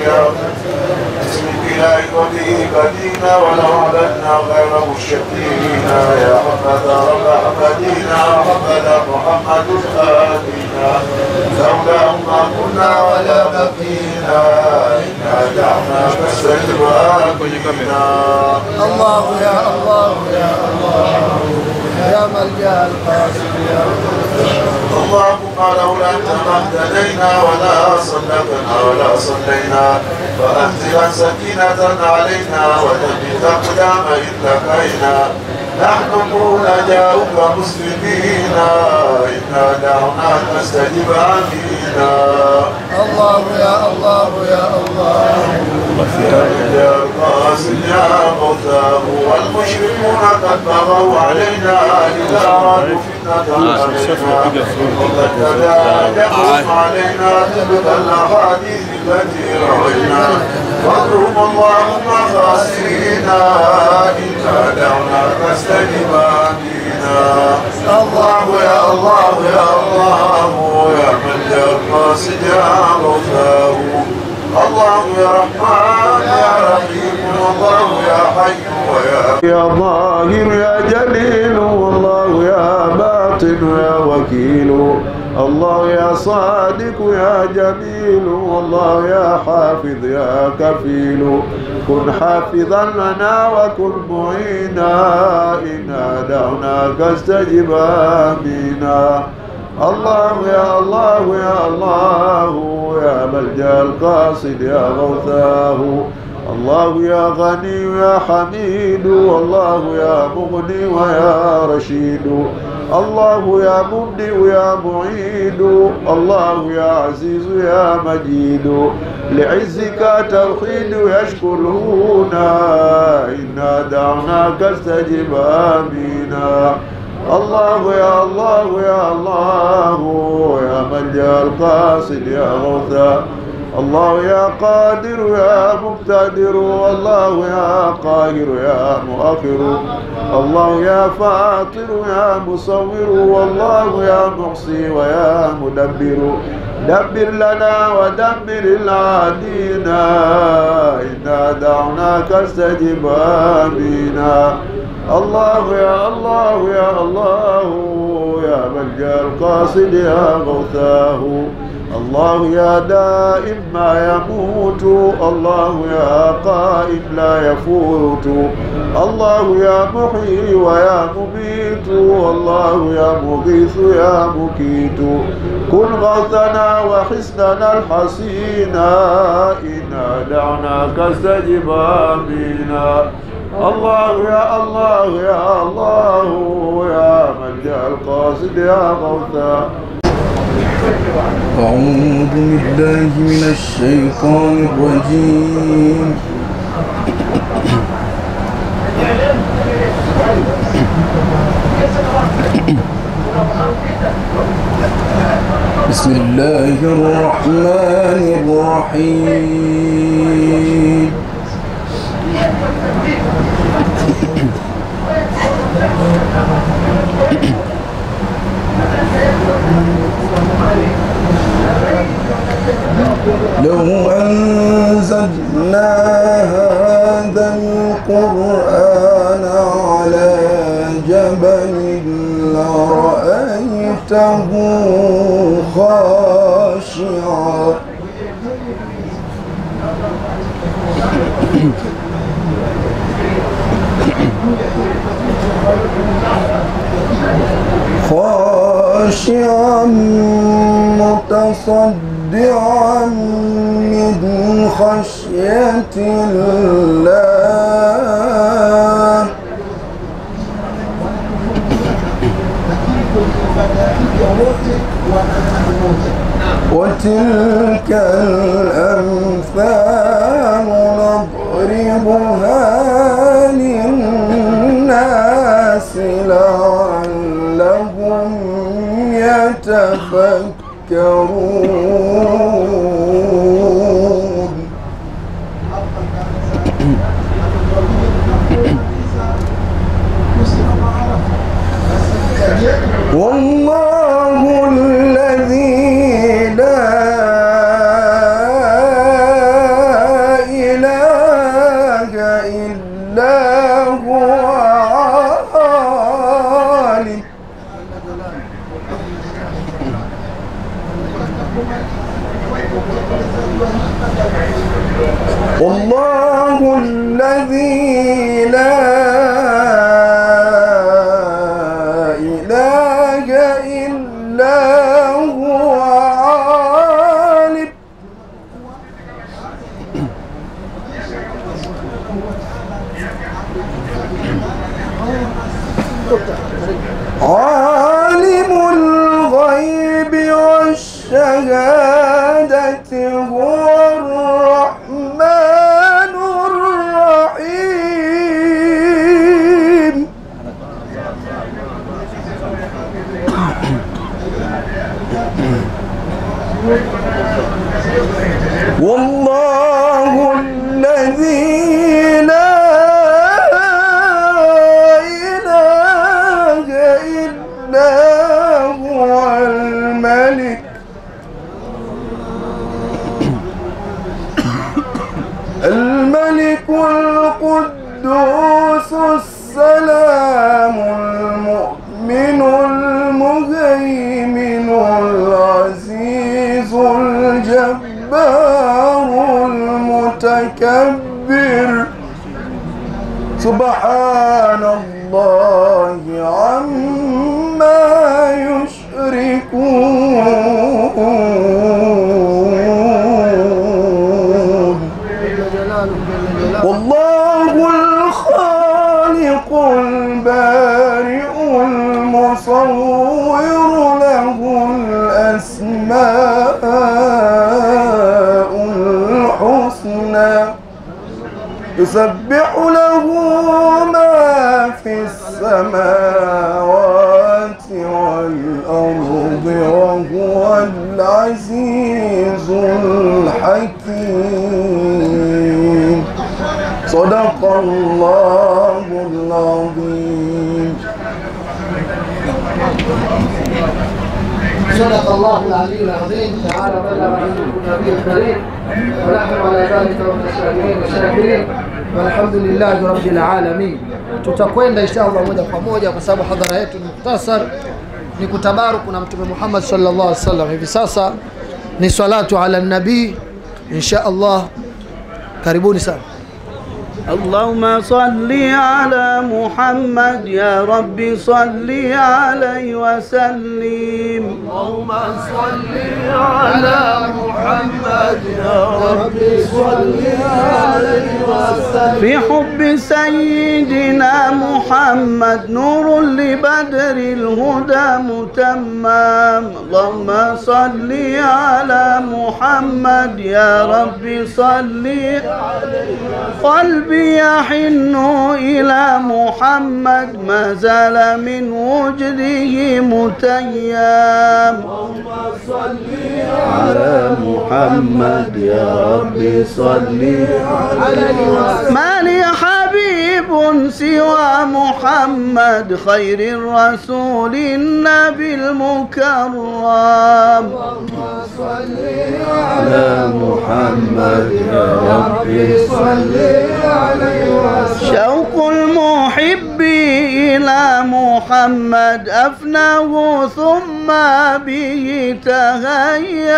باسمك لا يقضي بدينا ولو عبدنا غير مشركين يا حمد رب حمدينا حمد محمد آلنا لولا ما كنا ولا بقينا إنا دعوناك فاستجب آمنا. الله يا الله يا الله يا ملجأ القاسم يا اللهم لولا انت ما اهتدينا ولا صدقنا ولا صلينا فانزل سكينة علينا وثبت اقدام اتقينا. نحن رجاؤك مسلمين انا دعوناك فاستجب امينا. الله يا الله يا الله يا القاسم يا موتاه والمشركون قد بغوا علينا اذا ارادوا فتنة علينا وقد تداعوا علينا تلك الاحاديث التي روينا. واضرب اللهم خاسرينا انا دعوناك فاستجب امينا. الله يا الله يا الله يا من يا القاسم يا موتاه الله يا رحمن يا رحيم الله يا حي يا ظاهر يا جليل والله يا باطن يا وكيل. الله يا صادق يا جميل والله يا حافظ يا كفيل. كن حافظا لنا وكن معينا إنا دعوناك استجب آمينا. الله يا الله يا الله يا ملجأ القاصد يا غوثاه. الله يا غني يا حميد والله يا مغني ويا رشيد. الله يا مبدئ يا معيد الله يا عزيز يا مجيد. لعزك توحيد يشكرنا إنا دعوناك استجب آمينا. الله يا الله يا الله يا ملجأ القاصد يا غوثا. الله يا قادر يا مقتدر والله يا قاهر يا مؤخر. الله يا فاطر يا مصور والله يا محصي ويا مدبر. دبر لنا ودبر العادين إنا دعوناك استجب آمينا. الله يا الله يا الله يا ملجأ القاصد يا غوثاه. الله يا دائم ما يموت الله يا قائم لا يفوت. الله يا محيي ويا مميت الله يا مغيث يا مكيت. كن غوثنا وحسننا الحسينا إنا دعناك استجب آمينا. الله يا الله يا الله يا ملجأ القاصد يا غوثا. أعوذ بالله من الشيطان الرجيم. بسم الله الرحمن الرحيم. لو أنزلنا هذا القرآن على جبل لرأيته خاشعا خاشعا متصدعا من خشية الله. وتلك الأمثال نضربها للناس لعلهم يتفكرون. والله الذي لا والله الذي لا إله إلا هو عالم الغيب والشهادة هو الرحمن الرحيم والله الذي لا إله إلا هو الملك القدوس السلام المؤمن المهيمن العزيز الجبار المتكبر سبحان الله عما يشركون والله الخالق البارئ المصور له الأسماء الحسنى يسبح له ما في السماوات والأرض وهو العزيز الحكيم صدق الله العظيم. صدق الله العلي العظيم. تعالى بلغ النبي الكريم ونحن على ذلك من الشاكرين والشاكرين والحمد لله رب العالمين. Tutakwenda inshallah moja kwa moja kwa sababu hadhara yetu ni mukhtasar, ni kutabaruku na Mtume Muhammad sallallahu alaihi wasallam. Hivi sasa ni salatu ala nabii inshallah. Karibuni sana. اللهم صل على محمد يا ربي صل عليه وسلم. اللهم صل على محمد يا ربي صل عليه وسلم. في حب سيدنا محمد نور لبدر الهدى متمم. اللهم صل على محمد يا ربي صل قلبي يحن إلى محمد ما زال من وجده متيم. اللهم صل على محمد يا ربي صل عليه وسلم. ما لي حبيب سوى محمد خير الرسول النبي المكرم. اللهم صل على محمد يا ربي صل عليه وسلم. شوق المحب إلى محمد أفناه ثم به تهيم.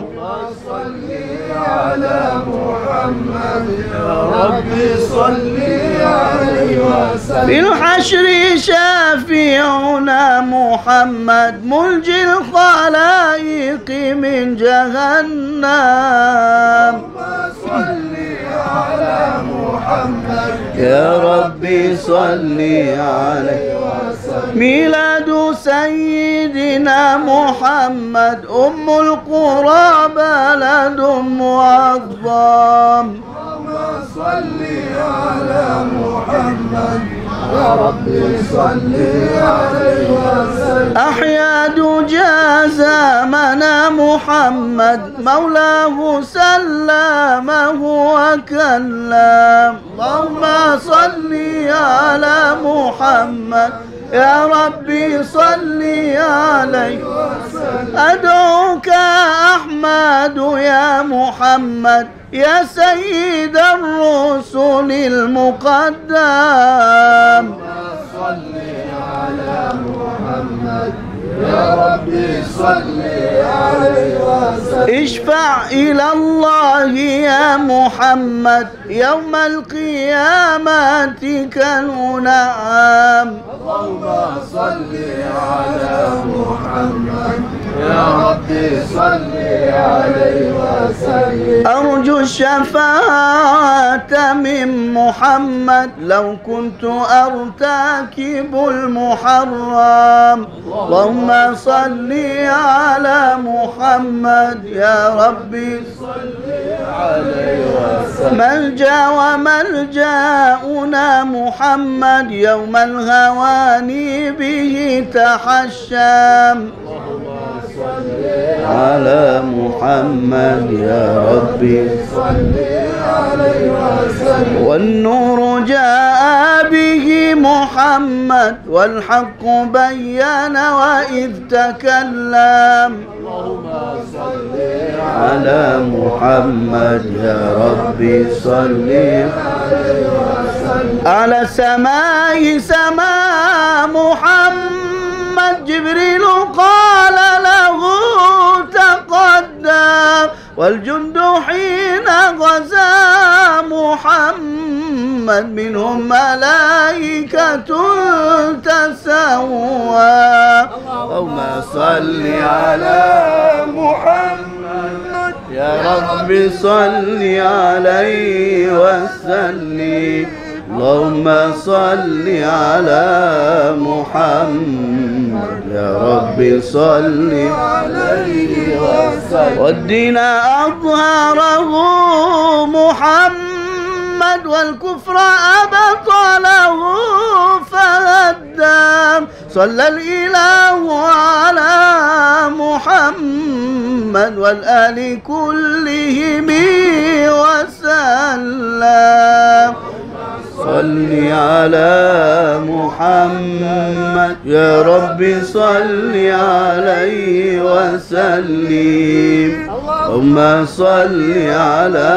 اللهم صل على محمد يا ربي صل عليه وسلم. في الحشر شافعنا محمد منجي الخلائق من جهنم. صل على محمد يا ربي صل عليه وسلم. ميلاد سيدنا محمد أم القرى بلد معظم. صل على محمد يا ربي صل عليه وسلم. أحيا دجى زمنا محمد مولاه سلمه وكلم. اللهم صل على محمد يا ربي صل عليه وسلم. أدعوك أحمد يا محمد يا سيد الرسل المقدم. صل على محمد يا ربي صل عليه وسلم. اشفع إلى الله يا محمد يوم القيامة كالأنعام. اللهم صل على محمد يا ربي صل عليه وسلم. أرجو الشفاعة من محمد لو كنت أرتكب المحرم. اللهم صل على محمد يا ربي صل عليه وسلم. ملجأ وملجأنا محمد يوم الهوان به تحشم. على محمد يا ربي صل عليه وسلم. والنور جاء به محمد والحق بين وإذ تكلم. اللهم صل على محمد يا ربي صل عليه وسلم. على السماء سماء محمد جبريل قال له تقدم. والجند حين غزا محمد منهم ملائكة تسوى. اللهم صل على محمد يا رب صل عليه وسلم. اللهم صل على محمد يا رب صل عليه وسلم. والدين أظهره محمد والكفر أبطله فهدم. صلى الإله على محمد والآل كلهم وسلم. صل على محمد يا رب صل عليه وسلم. اللهم صل على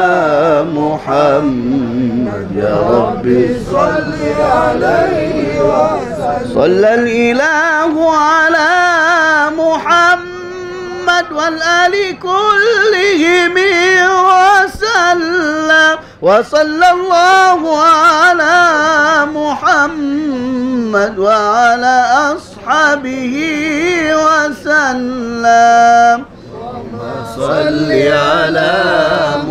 محمد يا رب صل عليه وسلم. صلى الإله على محمد والآل كلهم وسلم. وصلى الله على محمد وعلى أصحابه وسلم. صل على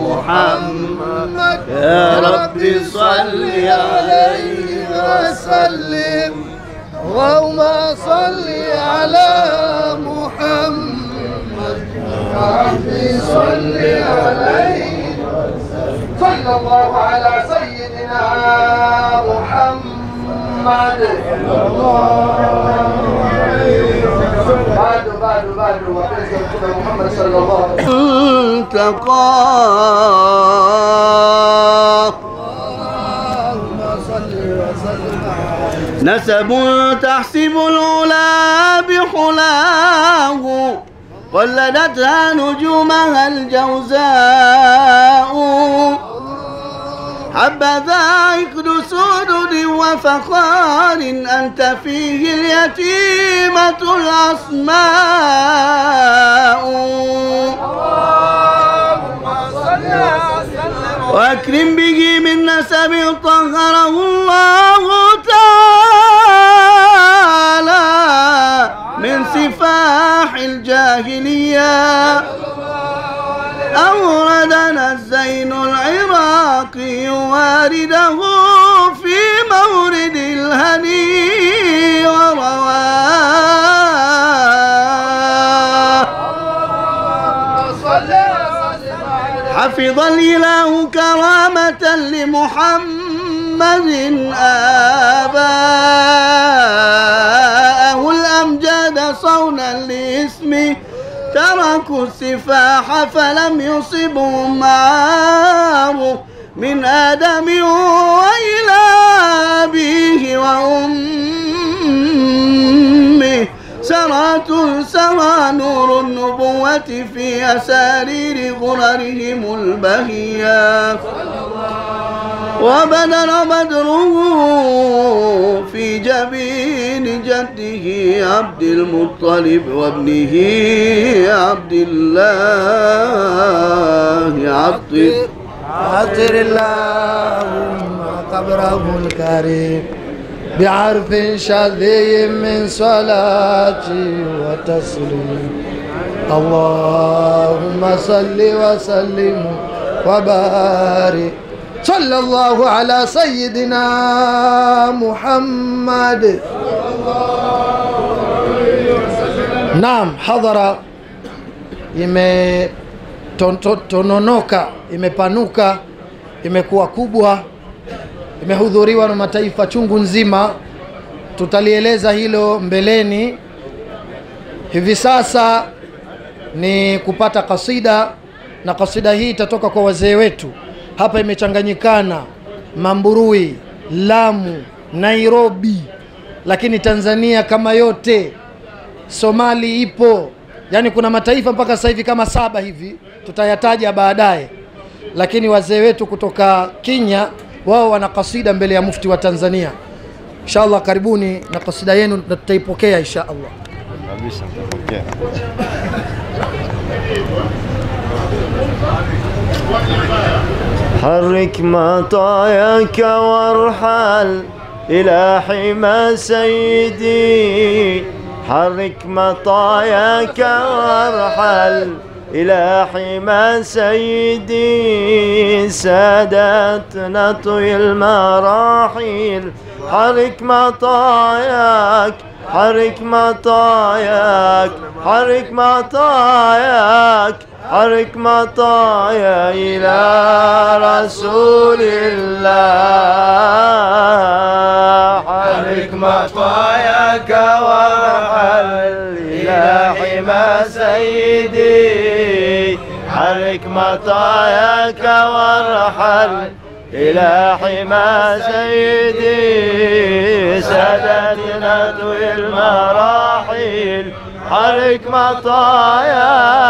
محمد يا رب صل عليه وسلم. اللهم صل على محمد يا ربي صل عليه. صلى الله على سيدنا محمد. بعد وفيز محمد صلى الله عليه وسلم. اللهم صل وسلم عليه. نسب تحسب العلا بحلاه قلدتها نجومها الجوزاء. حبذا عقد سدد وفخار أنت فيه اليتيمة الأسماء. وأكرم به من نسب طهره الله تعالى من سفاح الجاهلية. أوردنا الزين العراقي وارده في مورد الهني ورواه. حفظ الإله كرامة لمحمد آباءه الأمجاد صونا لاسمه. تركوا السفاح فلم يصبهم معار من آدم وإلى أبيه وأمه. سرى نور النبوة في أسارير غررهم البهية. وبدر بدره في جبين جده عبد المطلب وابنه عبد الله عطر اللهم قبره الكريم بعرف شذي من صلاة وتسليم. اللهم صل وسلم وبارك. صلى الله على سيدنا محمد. Naam, hadhara imetononoka, imepanuka, imekuwa kubwa, imehudhuriwa na mataifa chungu nzima. Tutalieleza hilo mbeleni. Hivi sasa ni kupata kasida, na kasida hii itatoka kwa wazee wetu. Hapa imechanganyikana Mamburui, Lamu, Nairobi, lakini Tanzania kama yote, Somali ipo. Yani kuna mataifa mpaka sasa hivi kama 7 hivi, tutayataja baadaye. Lakini wazee wetu kutoka Kenya, wao wana kasida mbele ya mufti wa Tanzania. Inshallah karibuni na kasida yenu na tutaipokea inshallah. Kabisa tutapokea. حرك مطاياك وارحل إلى حمى سيدي. حرك مطاياك وارحل إلى حمى سيدي. سادتنا طوي المراحل. حرك مطاياك، حرك مطاياك، حرك مطاياك، حرك مطايا إلى رسول الله. حرك مطاياك وارحل إلى حمى سيدي. حرك مطاياك وارحل إلى حمى سيدي. سادتنا ذوي المراحل. حرك مطاياك،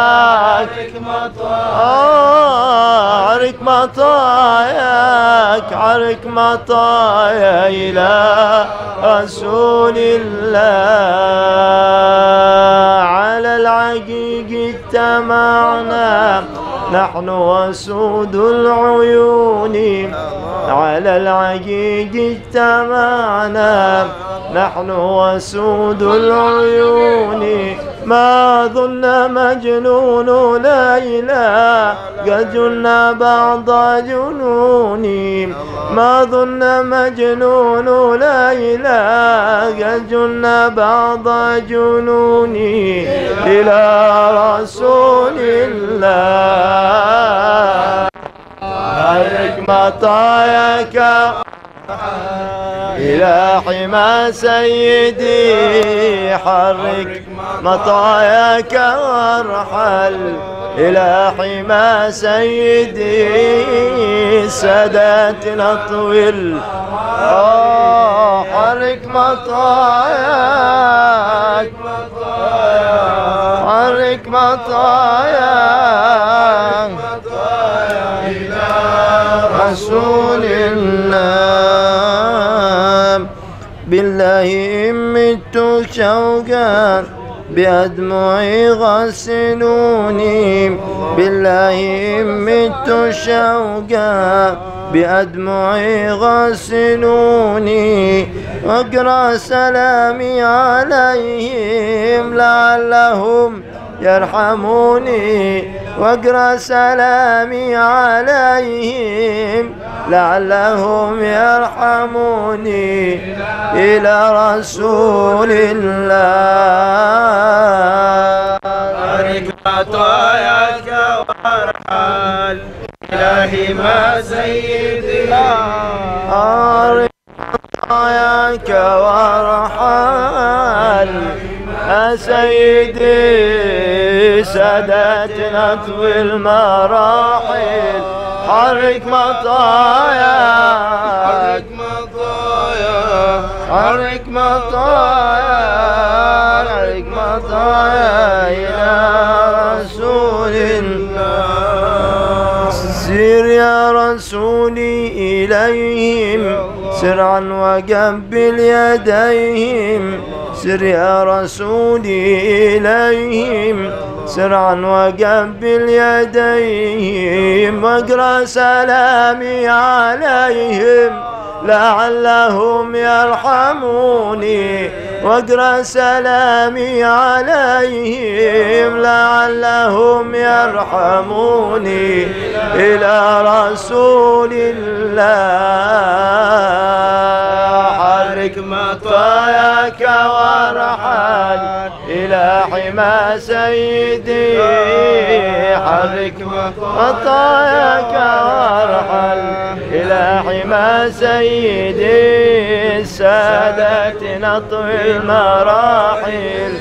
حرك مطاياك، حرك مطايا إلى رسول الله. على العقيق اجتمعنا نحن وسود العيون. على العقيق اجتمعنا نحن وسود العيون. ما ظن مجنون ليلى قد جن بعض جنوني. ما ظن مجنون ليلى قد جن بعض جنوني. إلى رسول الله. حرك مطاياك إلى حمى سيدي. حرك مطاياك وارحل إلى حمى سيدي. ساداتنا طويل. حرك مطاياك، حرك مطاياك إلى رسول الله. بالله مت شوقا بأدمعي غسلوني. بالله مت شوقا بأدمعي غسلوني. واقرأ سلامي عليهم لعلهم يرحموني. واقرأ سلامي عليهم لعلهم يرحموني. إلى رسول الله. حرك مطاياك وارحل إلى حمى سيدي. حرك مطاياك وارحل يا سيدي. سادتنا طوي المراحل. حرك مطاياك، حرك مطاياك، حرك مطايا إلى رسول الله. سير يا رسولي إليهم سرعا وقبل يديهم. سر يا رسولي إليهم سرعا وقبل يديهم واقرأ سلامي عليهم لعلهم يرحموني واقرأ سلامي عليهم لعلهم يرحموني إلى رسول الله حرك مطاياك وارحل إلى حمى سيدي حرك مطاياك وارحل إلى حمى سيدي السادة نطوي المراحل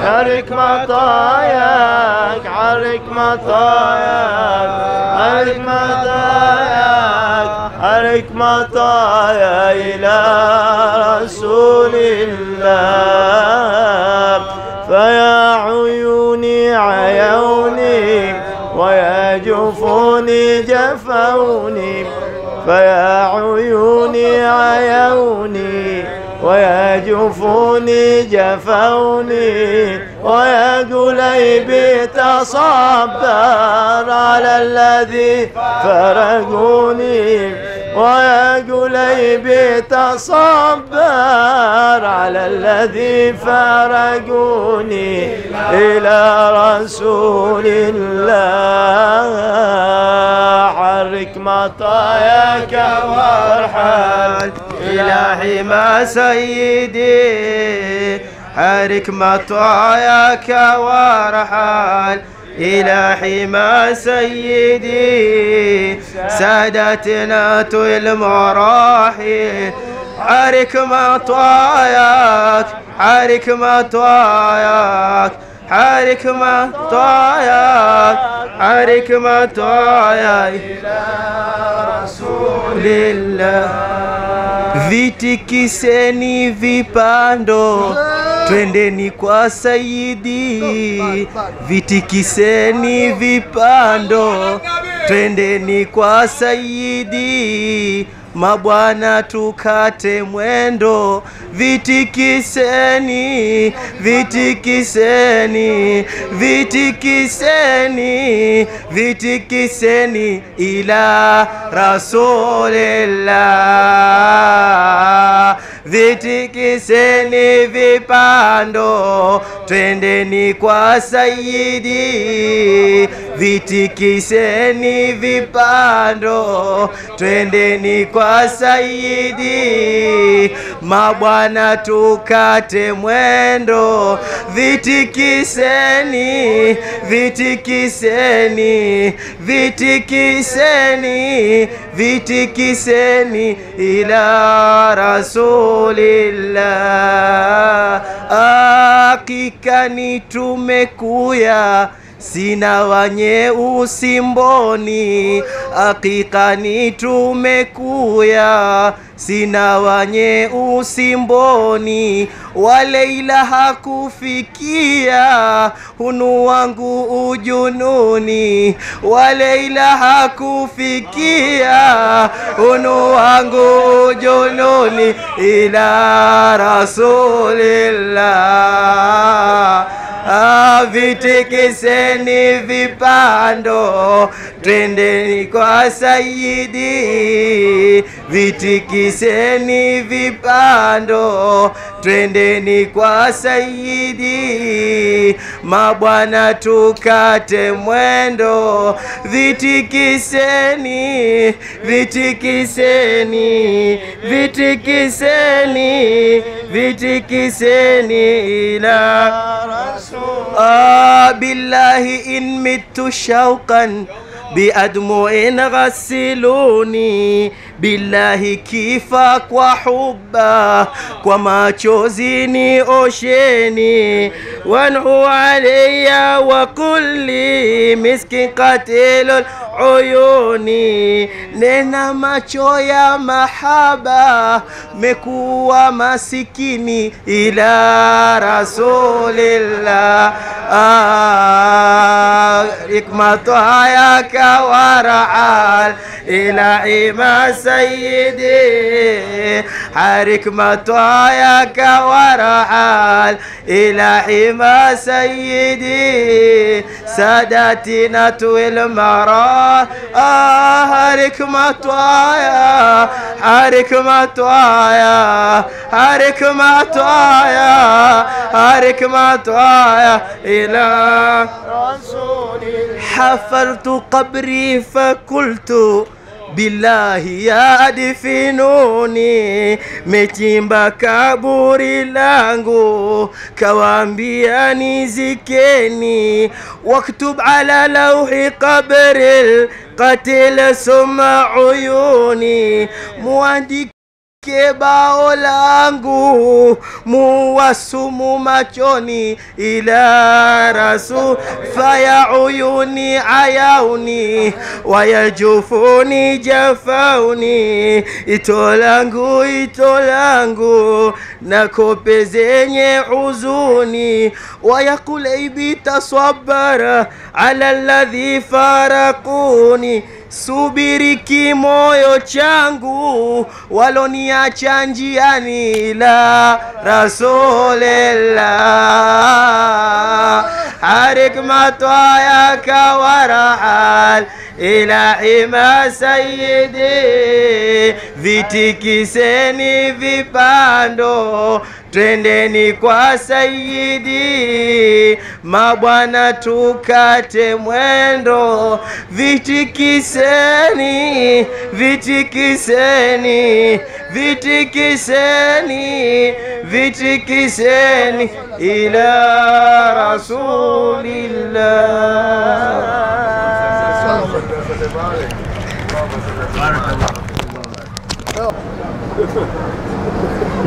حرك مطاياك حرك مطاياك حرك مطاياك حرك مطايا إلى رسول الله فيا عيوني عيوني ويا جفوني جفوني فيا عيوني عيوني ويا جفوني جفوني ويا قليبي تصبر على الذي فرقوني ويا قليبي تصبر على الذي فرقوني إلى رسول الله حرك مطاياك وارحل إلى حمى سيدي حرك مطاياك وارحل إلى حمى سيدي سادتنا المراحل حرك مطاياك حرك مطاياك حرك مطاياك حرك مطاياك إلى رسول الله vitikiseni vipando twendeni kwa Sayyidi vitikiseni vipando twendeni kwa Sayyidi mabwana tukate mwendo vitikiseni vitikiseni vitikiseni vitikiseni ila Rasulillah vitikiseni vipando twendeni kwa Sayyidi vitikiseni vipando twendeni kwa Sayyidi mabwana tukate mwendo vitikiseni vitikiseni vitikiseni vitikiseni ila Rasulillah hakikani tumekuya sina wanyeusi mboni hakikani tumekuya sina wanyeusi mboni waleila hakufikia hunu wangu ujununi waleila hakufikia hunu wangu ujununi ila Rasulillah vitikiseni vipando twendeni kwa Sayyidi vitikiseni vipando twendeni kwa Sayyidi mabwana tukate mwendo vitikiseni vitikiseni vitikiseni vitikiseni ila billahi in mittu shauqan بأدمع غسلوني بالله كيفا وحبا وماchozi osheni وانعوا علي وكل مسك قتيل عيوني nena macho ya mahaba mekuwa masikini ila Rasulillah ikmatu hayaka wara'al ila ima سيدي حرك مطاياك ورحال إلى حمى سيدي ساداتنا طوي المرى حرك مطايا حرك مطايا حرك مطايا حرك مطايا إلى رسول الله. حفرت قبري فقلت بالله يا adfinuni, mechimba kaburi langu kawaambia nizikeni, waktub ala lawhi qabril qatil summa uyuni, muandike bao langu muwasumu machoni ila rasul faya uyuni ayauni wayajufuni jafauni, ito langu na kope zenye huzuni, wayakul aibi taswabbara ala alladhi farakuni, subiri kimoyo changu waloniacha njiani la rasulillah, harik matwayaka warahal ila hima sayyidi, vitikiseni vipando twendeni kwa sayyidi, mabwana tukate mwendo, vitikiseni vitikiseni vitikiseni vitikiseni ila rasulillah.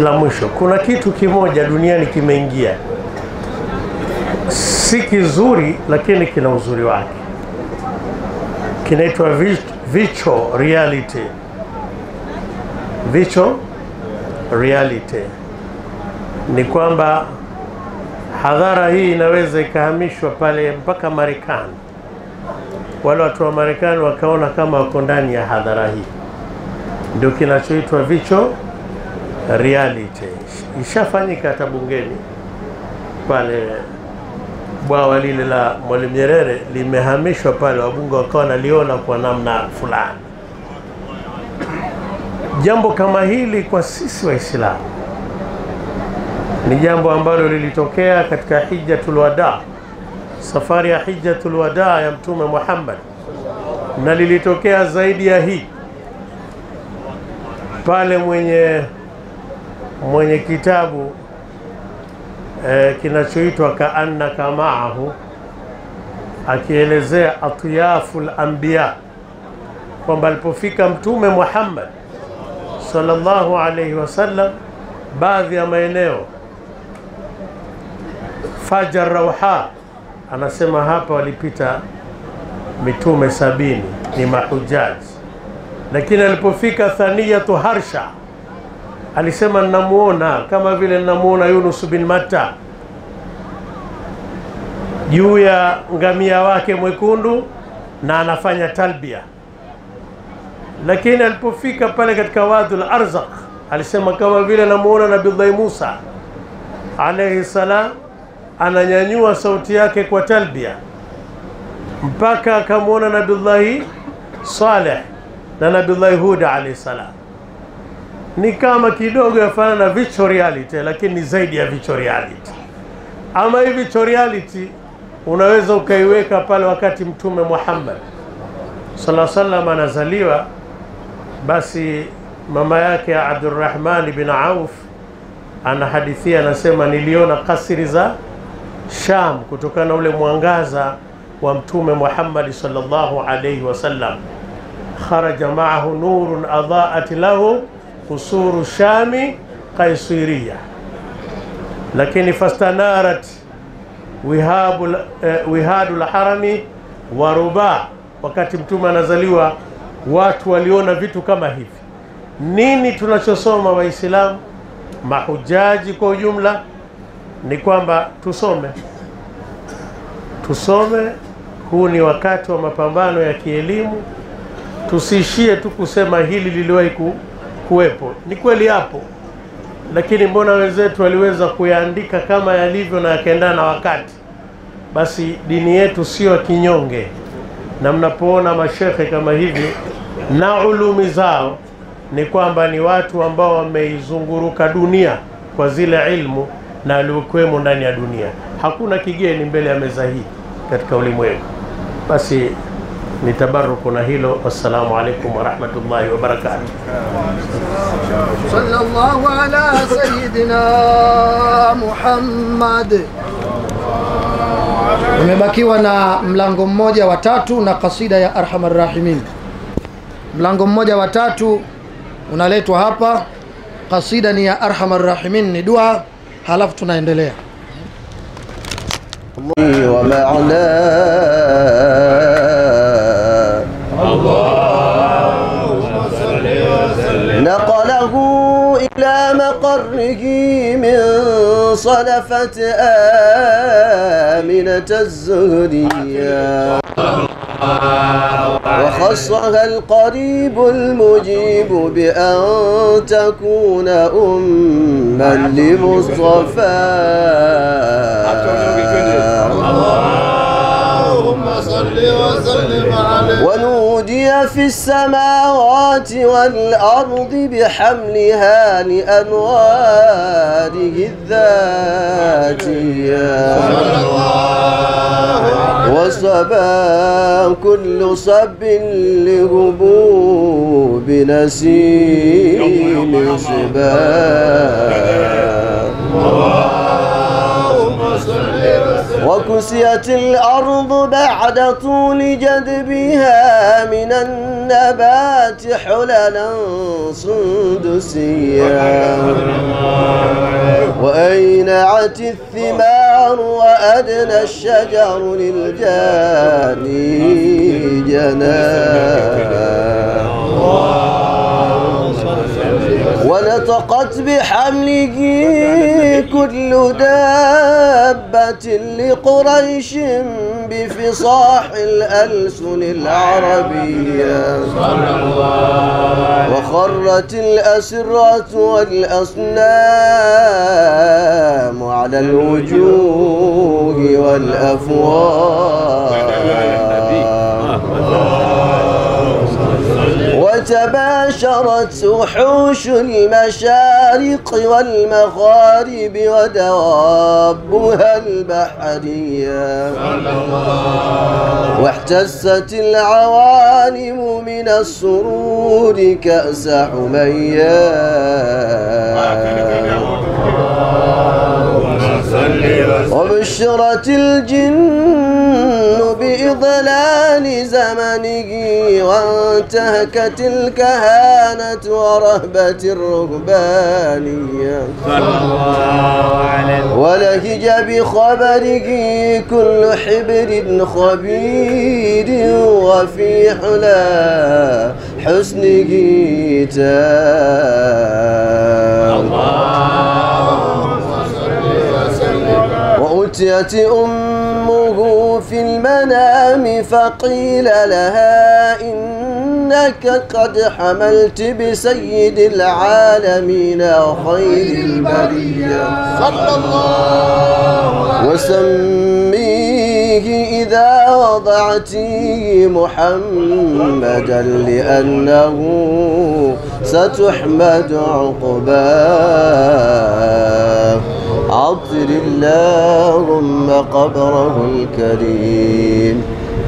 La mwisho, kuna kitu kimoja duniani kimeingia, si kizuri lakini kina uzuri wake, kinaitwa virtual reality. Virtual reality ni kwamba hadhara hii inaweza ikahamishwa pale mpaka Marekani, wale watu wa Marekani wakaona kama wako ndani ya hadhara hii. Ndio kinachoitwa virtual reality. Ishafanyika hata bungeni pale, bwawa lile la Mwalimu Nyerere limehamishwa pale, wabunge wakawa naliona kwa namna fulani. Jambo kama hili kwa sisi Waislamu ni jambo ambalo lilitokea katika Hijjatul Wada, safari ya Hijjatul Wada ya Mtume Muhammad, na lilitokea zaidi ya hii pale mwenye kitabu kinachoitwa Kaannaka Ma'ahu akielezea atyaful anbiya, kwamba alipofika Mtume Muhammad sallallahu alayhi wasallam baadhi ya maeneo Fajar Rawha, anasema hapa walipita mitume 70 ni mahujaji, lakini alipofika Thaniyatu Harsha alisema ninamuona kama vile ninamuona Yunus bin Matta juu ya ngamia wake mwekundu na anafanya talbia. Lakini alipofika pale katika Wadul Arzaq alisema kama vile namuona Nabii Musa alayhi salam ananyanyua sauti yake kwa talbia, mpaka akamuona Nabii Saleh na Nabii Hud alayhi salam. Ni kama kidogo yafanana na virtual reality, lakini ni zaidi ya virtual reality. Ama hii virtual reality unaweza ukaiweka pale wakati Mtume Muhammad sallallahu alaihi wasallam anazaliwa, basi mama yake Abdurrahman bin Auf anahadithia, anasema niliona kasri za Sham kutokana na ule mwangaza wa Mtume Muhammad sallallahu alaihi wasallam. Kharaja ma'ahu nurun adha'at lahu qusuru Shami Qaisiriya, lakini fastanarat wihadul harami wa ruba. Wakati Mtume anazaliwa watu waliona vitu kama hivi. Nini tunachosoma Waislamu, mahujaji kwa ujumla, ni kwamba tusome. Huu ni wakati wa mapambano ya kielimu, tusiishie tu kusema hili liliwahi kuwepo. Ni kweli hapo, lakini mbona wenzetu waliweza kuyaandika kama yalivyo na yakaendana na wakati? Basi dini yetu sio kinyonge, na mnapoona mashehe kama hivi na ulumi zao, ni kwamba ni watu ambao wameizunguruka dunia kwa zile ilmu na waliokuwemo ndani ya dunia. Hakuna kigeni mbele ya meza hii katika ulimwengu. Basi nitabaruku na hilo. Wassalamu alaikum wa rahmatullahi wa barakatuh. Sallallahu ala sayyidina Muhammad. Umebakiwa na mlango mmoja wa tatu na kasida ya Arhamar Rahimin. Mlango mmoja wa tatu unaletwa hapa. Kasida ni ya Arhamar Rahimin, ni dua, halafu tunaendelea. ومعنى نقله إلى مقره من صلفة آمنة الزهرية، وخصها القريب المجيب بأن تكون أما لمصطفى. اللهم صل وسلم عليه. ونودي في السماوات والأرض بحملها لأنواره الذاتية، وصبا كل صب لهبوب نسيم صبا. وكسيت الأرض بعد طول جدبها من النبات حللا سندسيا، وأينعت الثمار وأدنى الشجر للجاني جناها، ونطقت بحمله كل دابة لقريش بفصاح الألسن العربية، وخرت الأسرة والأصنام على الوجوه والأفواه، وتباشرت وحوش المشارق والمغارب ودوابها البحرية، واحتست العوالم من السرور كأس حميا، وبشرت الجن بإضلال زمنه، وانتهكت الكهانة ورهبة الرهبانية، ولهج بخبره كل حبر خبير، وفي حلا حسنه تام. وأتيت أمه في المنام فقيل لها إنك قد حملت بسيد العالمين وخير البرية، صلى الله وسميه إذا وضعتيه محمدا لأنه ستحمد عقباه. عطر اللهم قبره الكريم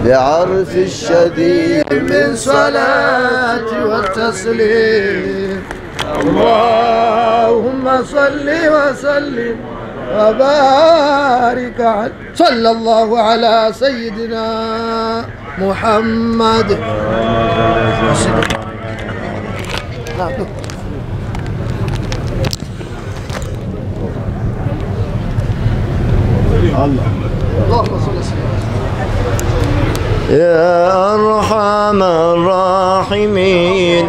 بعرف الشديد من صلاة والتسليم. اللهم صل وسلم وبارك على صلى الله على سيدنا محمد. يا أرحم الراحمين،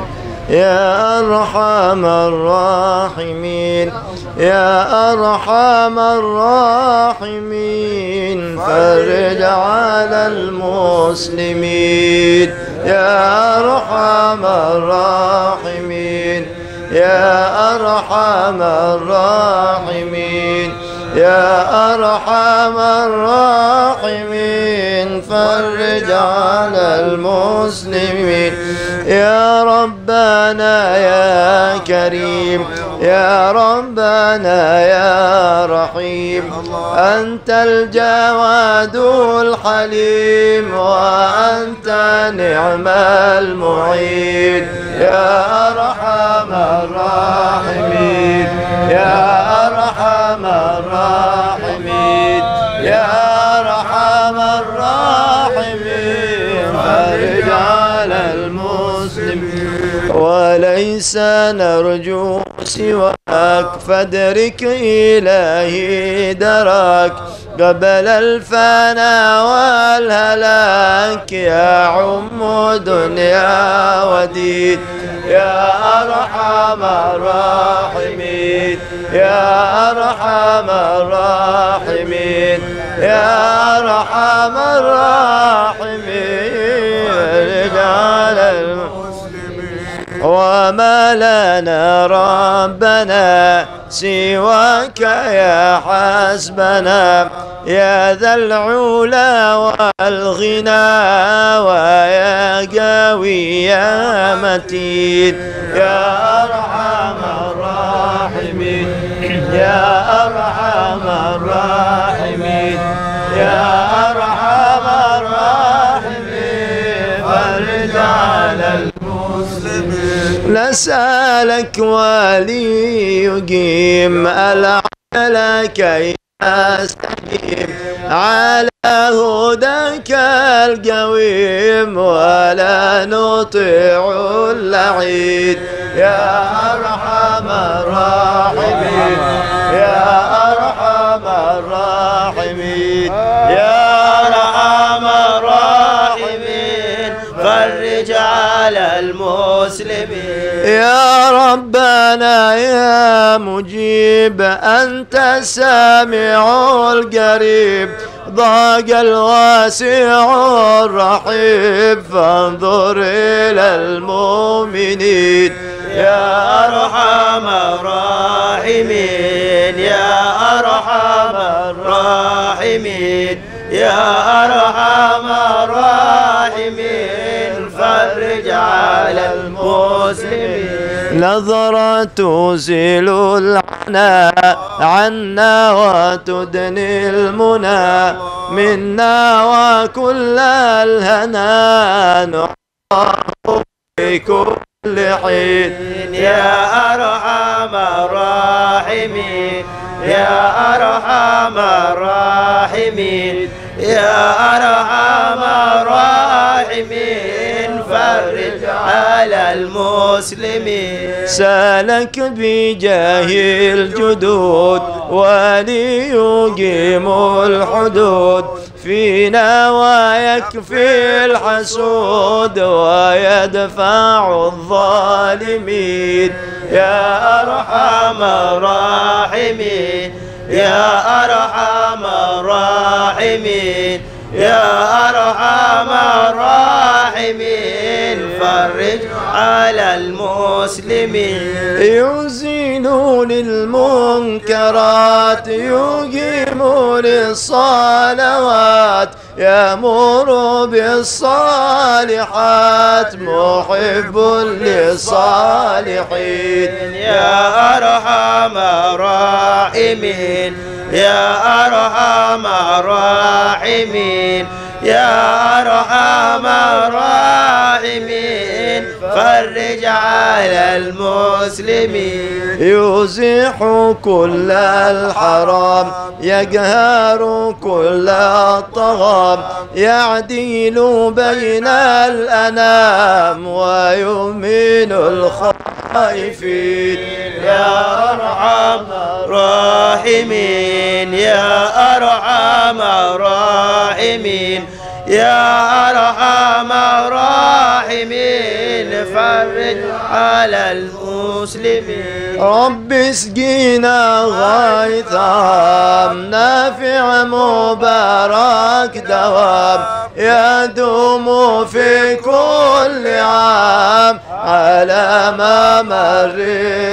يا أرحم الراحمين، يا أرحم الراحمين، فرج على المسلمين. يا أرحم الراحمين يا أرحم الراحمين يا أرحم الراحمين فرج على المسلمين يا ربنا يا كريم يا ربنا يا رحيم أنت الجواد الحليم وأنت نعم المعين يا أرحم الراحمين يا أرحم الراحمين يا أرحم الراحمين فرج على المسلمين وليس نرجو سواك فادرك إلهي دراك قبل الفنا والهلاك يا عم دنيا ودين يا أرحم الراحمين يا أرحم الراحمين يا أرحم الراحمين رجال المسلمين وما لنا ربنا سواك يا حسبنا يا ذا العلا والغنى ويا قوي يا متين يا أرحم الراحمين يا أرحم الراحمين يا أرحم الراحمين فرج على المسلمين نسألك ولي يقيم العمل كي أستقيم على هداك القويم ولا نطيع اللعين يا أرحم الراحمين يا أرحم الراحمين يا أرحم الراحمين فرج على المسلمين يا ربنا يا مجيب أنت السامع القريب ضاق الواسع الرحيب فانظر إلى المؤمنين يا أرحم الراحمين يا أرحم الراحمين يا أرحم الراحمين فرج على المسلمين نظرة تزيل العنى عنا وتدني المنى منا وكل الهنا نحب في كل حين يا أرحم الراحمين يا أرحم الراحمين يا أرحم الراحمين فرج على المسلمين سالك بجاه الجدود وليقيم الحدود فينا ويكفي الحسود ويدفع الظالمين يا أرحم الراحمين يا أرحم الراحمين يا أرحم الراحمين فرج على المسلمين يزيلون المنكرات يقيمون الصلوات يأمر بالصالحات محب للصالحين يا أرحم الراحمين يا أرحم الراحمين يا أرحم الراحمين فرج على المسلمين يزيح كل الحرام يقهر كل الطغام يعدل بين الأنام ويؤمن الخائفين يا أرحم الراحمين يا أرحم الراحمين يا أرحم الراحمين فرج على المسلمين. رب اسقينا غيثا نافع مبارك دوام يدوم في كل عام على مر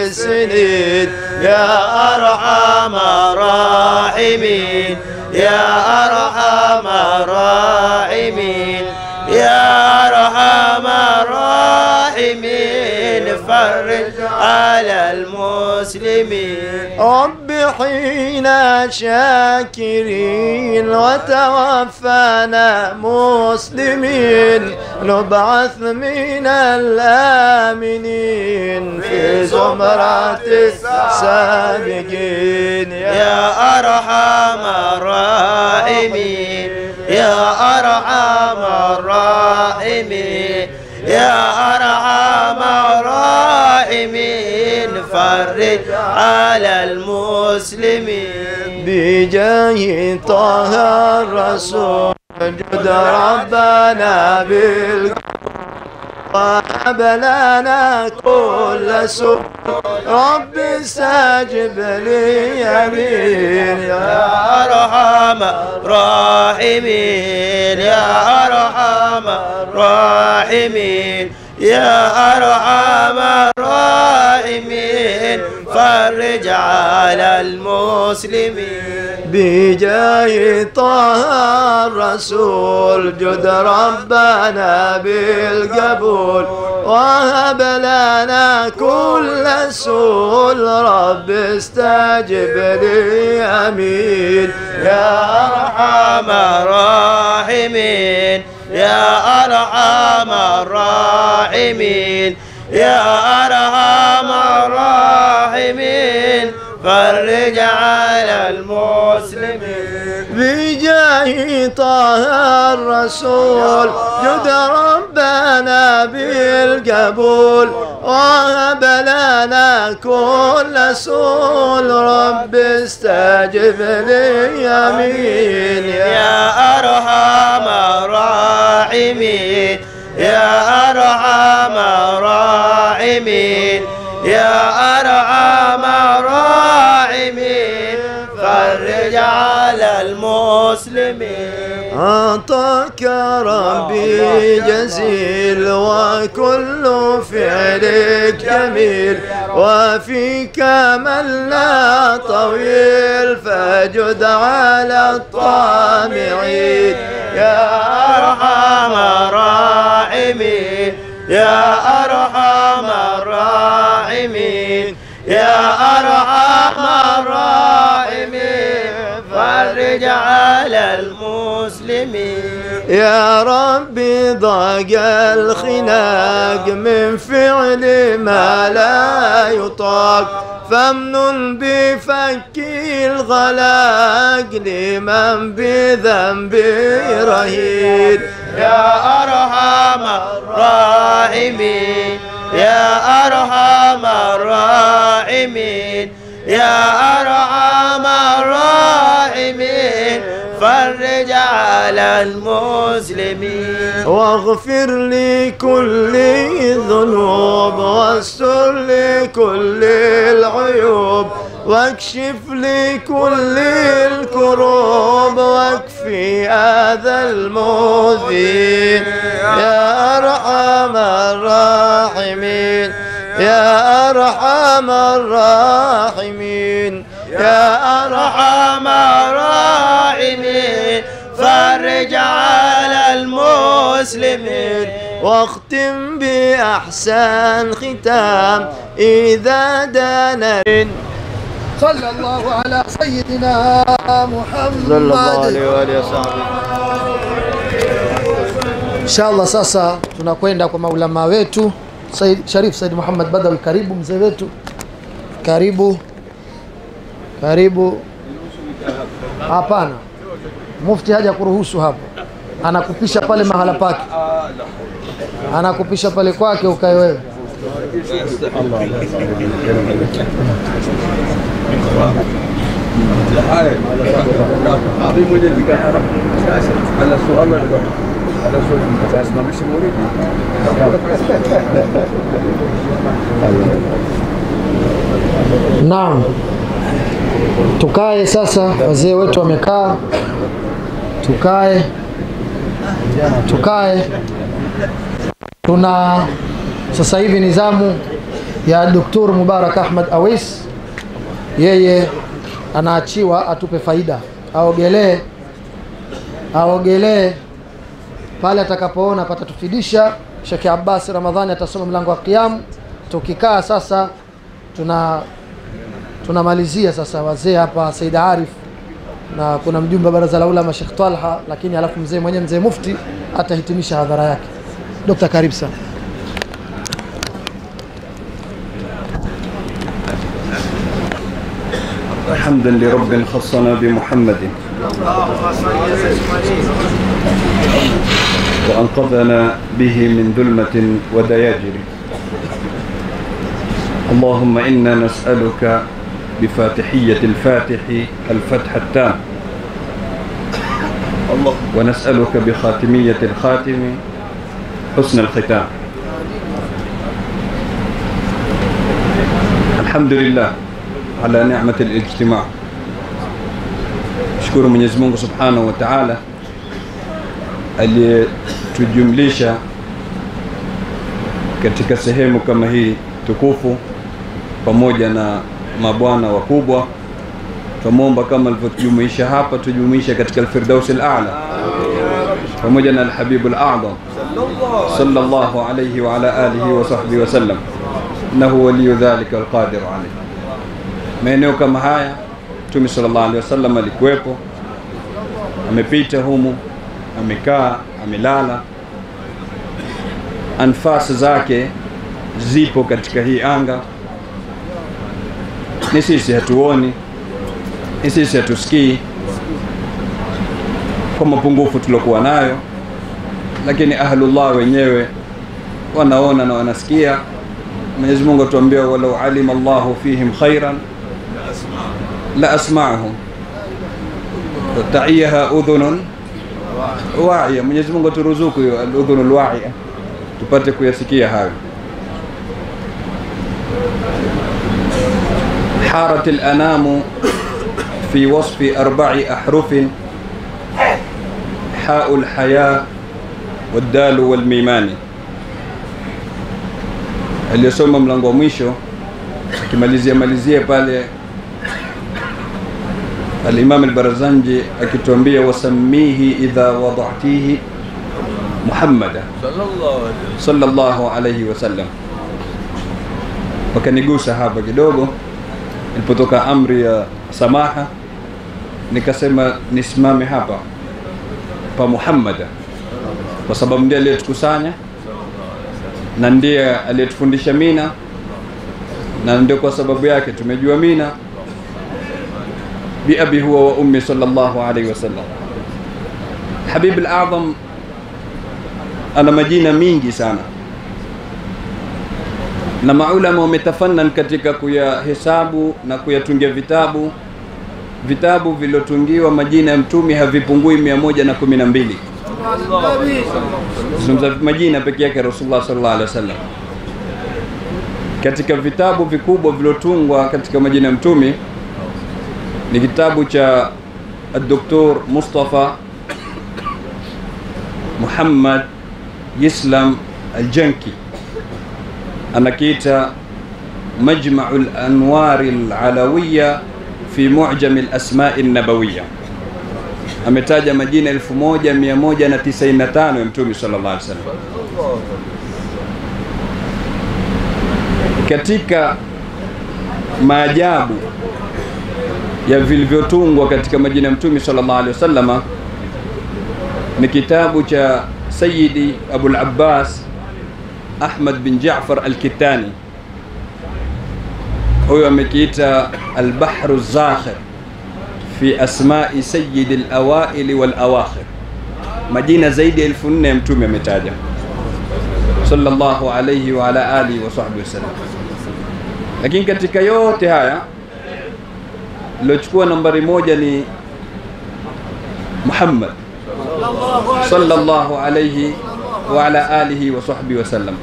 السنين. يا أرحم الراحمين يا أرحم الراحمين يا أرحم الراحمين فرج على المسلمين. رب حين شاكرين وتوفنا مسلمين نبعث من الآمنين في زمرة السابقين. يا أرحم الراحمين يا أرحم الراحمين يا أرحم الراحمين فرج على المسلمين. بجاه طه الرسول جد ربنا وهب لنا كل سوء رب استجب لي يمين. يا أرحم الراحمين يا أرحم الراحمين يا أرحم الراحمين فرج على المسلمين. بجاه طه الرسول جد ربنا بالقبول وهب لنا كل سؤل رب استجب لي امين. يا أرحم الراحمين يا أرحم الراحمين يا أرحم الراحمين فرج على المسلمين. بجاه طه الرسول جد ربنا بالقبول وهب لنا كل سؤل رب استجب لي امين. يا أرحم الراحمين يا أرحم الراحمين يا أرحم الراحمين فرج على المسلمين. أعطاك ربي جزيل وكل فعلك جميل وفيك منا طويل فجد على الطامعين. يا أرحم الراحمين يا أرحم الراحمين يا أرحم الراحمين فرج على المسلمين. يا ربي ضاق الخناق من فعل ما لا يطاق فامنن بفك الغلاق لمن بذنبي رهين. يا أرحم الراحمين يا أرحم الراحمين يا أرحم الراحمين فرج على المسلمين. واغفر لكل الذنوب واستر لكل العيوب واكشف لكل الكروب واكفي أذى المؤذين. يا أرحم الراحمين يا أرحم الراحمين يا أرحم الراحمين فرج على المسلمين. واختم بأحسن ختام إذا دنا. صلى الله على سيدنا محمد صلى الله عليه وآله وسلم. Inshallah sasa tunakwenda kwa maulama wetu Sharif Said Muhammad Badawi. Karibu mzee wetu, karibu karibu. Hapana, mufti haja kuruhusu hapo, anakupisha pale mahala pake, anakupisha pale kwake ukae wewe. Naam. Tukae sasa, wazee wetu wamekaa. Tukae. Tuna sasa hivi nizamu ya Dr. Mubarak Ahmad Awais. Yeye anaachiwa atupe faida. Aogelee pale atakapoona patatufidisha. Sheikh Abbas Ramadhani atasoma mlango wa qiyam. Tukikaa sasa tunamalizia sasa wazee hapa, Said Arif na kuna mjumbe baraza la ulama Sheikh Talha, lakini alafu mzee mufti atahitimisha hadhara yake. Dr. karibu sana. حمدا لرب خصنا بمحمد وأنقذنا به من ظلمة ودياجر. اللهم إنا نسألك بفاتحية الفاتح الفتح التام، ونسألك بخاتمية الخاتم حسن الختام. الحمد لله على نعمة الاجتماع. شكر Mwenyezi Mungu Subhanahu wa Ta'ala aliyetujumlisha katika sehemu kama hii tukufu pamoja na mabwana wakubwa. Tumuomba kama alivyotujumuisha hapa tujumuishe katika al-Firdaus al-A'la pamoja na al-Habib al-A'zam sallallahu alayhi wa ala alihi wa sahbihi wa sallam. Innahu waliyu dhalika al-qadir alayhi. Maeneo kama haya Mtume sallallahu alaihi wasallam alikuwepo, amepita humu, amekaa, amelala. Anfasi zake zipo katika hii anga. Ni sisi hatuoni, ni sisi hatusikii kwa mapungufu tulokuwa nayo, lakini ahlullah wenyewe wanaona na wanasikia. Mwenyezi Mungu atuambia, walau alima Allahu fihim khairan la asma'ahum ta'iyaha udhunun wa'iya. Mwenyezi Mungu turuzuku hiyo al-udhunul wa'iya, tupate kuyasikia hayo. حارت الأنام في وصف 4 أحرف حاء الحياة والدال والميمان. Aliyosoma mlango wa mwisho akimalizia pale al-Imam al-Barzanji akituambia, wasammihi idha wada'tihi Muhammada sallallahu alayhi wasallam. Wakanigusa hapa kidogo ilipotoka amri ya samaha, nikasema nisimame hapa pa Muhammada kwa sababu ndiye aliyetukusanya na ndiye aliyetufundisha mina, na ndio kwa sababu yake tumejua mina. Bi abi huwa wa ummi sallallahu alayhi wasallam. Habib al-A'zam ana majina mingi sana, na maulama wametafannan katika kuyahesabu na kuyatungia vitabu vilotungiwa majina ya mtume havipungui 112. Zungumza majina pekee yake Rasulullah sallallahu alaihi wasallam. Katika vitabu vikubwa vilotungwa katika majina ya mtume ni kitabu cha Dr. Mustafa Muhammad Yislam Al-Janki, anakiita Majma'ul Anwar Al-Alawiyya fi Mu'jam Al-Asma' An-Nabawiyya. Ametaja majina 1195 ya Mtume sallallahu alaihi wasallam. Katika maajabu ya vilivyotungwa katika majina ya Mtume sallallahu alaihi wasallam ni kitabu cha Sayyidi Abu al-Abbas Ahmad bin Ja'far al-Kittani. Huyo amekiita al-Bahr az-Zakhir fi asma'i Sayyid al-Awail wal-Awakhir. Majina zaidi ya 1400 ya mtume ametaja sallallahu alayhi wa ala alihi wa sahbihi wasallam. Lakini katika yote haya lilochukua nambari 1 ni Muhammad sallallahu alayhi wa ala alihi wa sahbihi wasallam,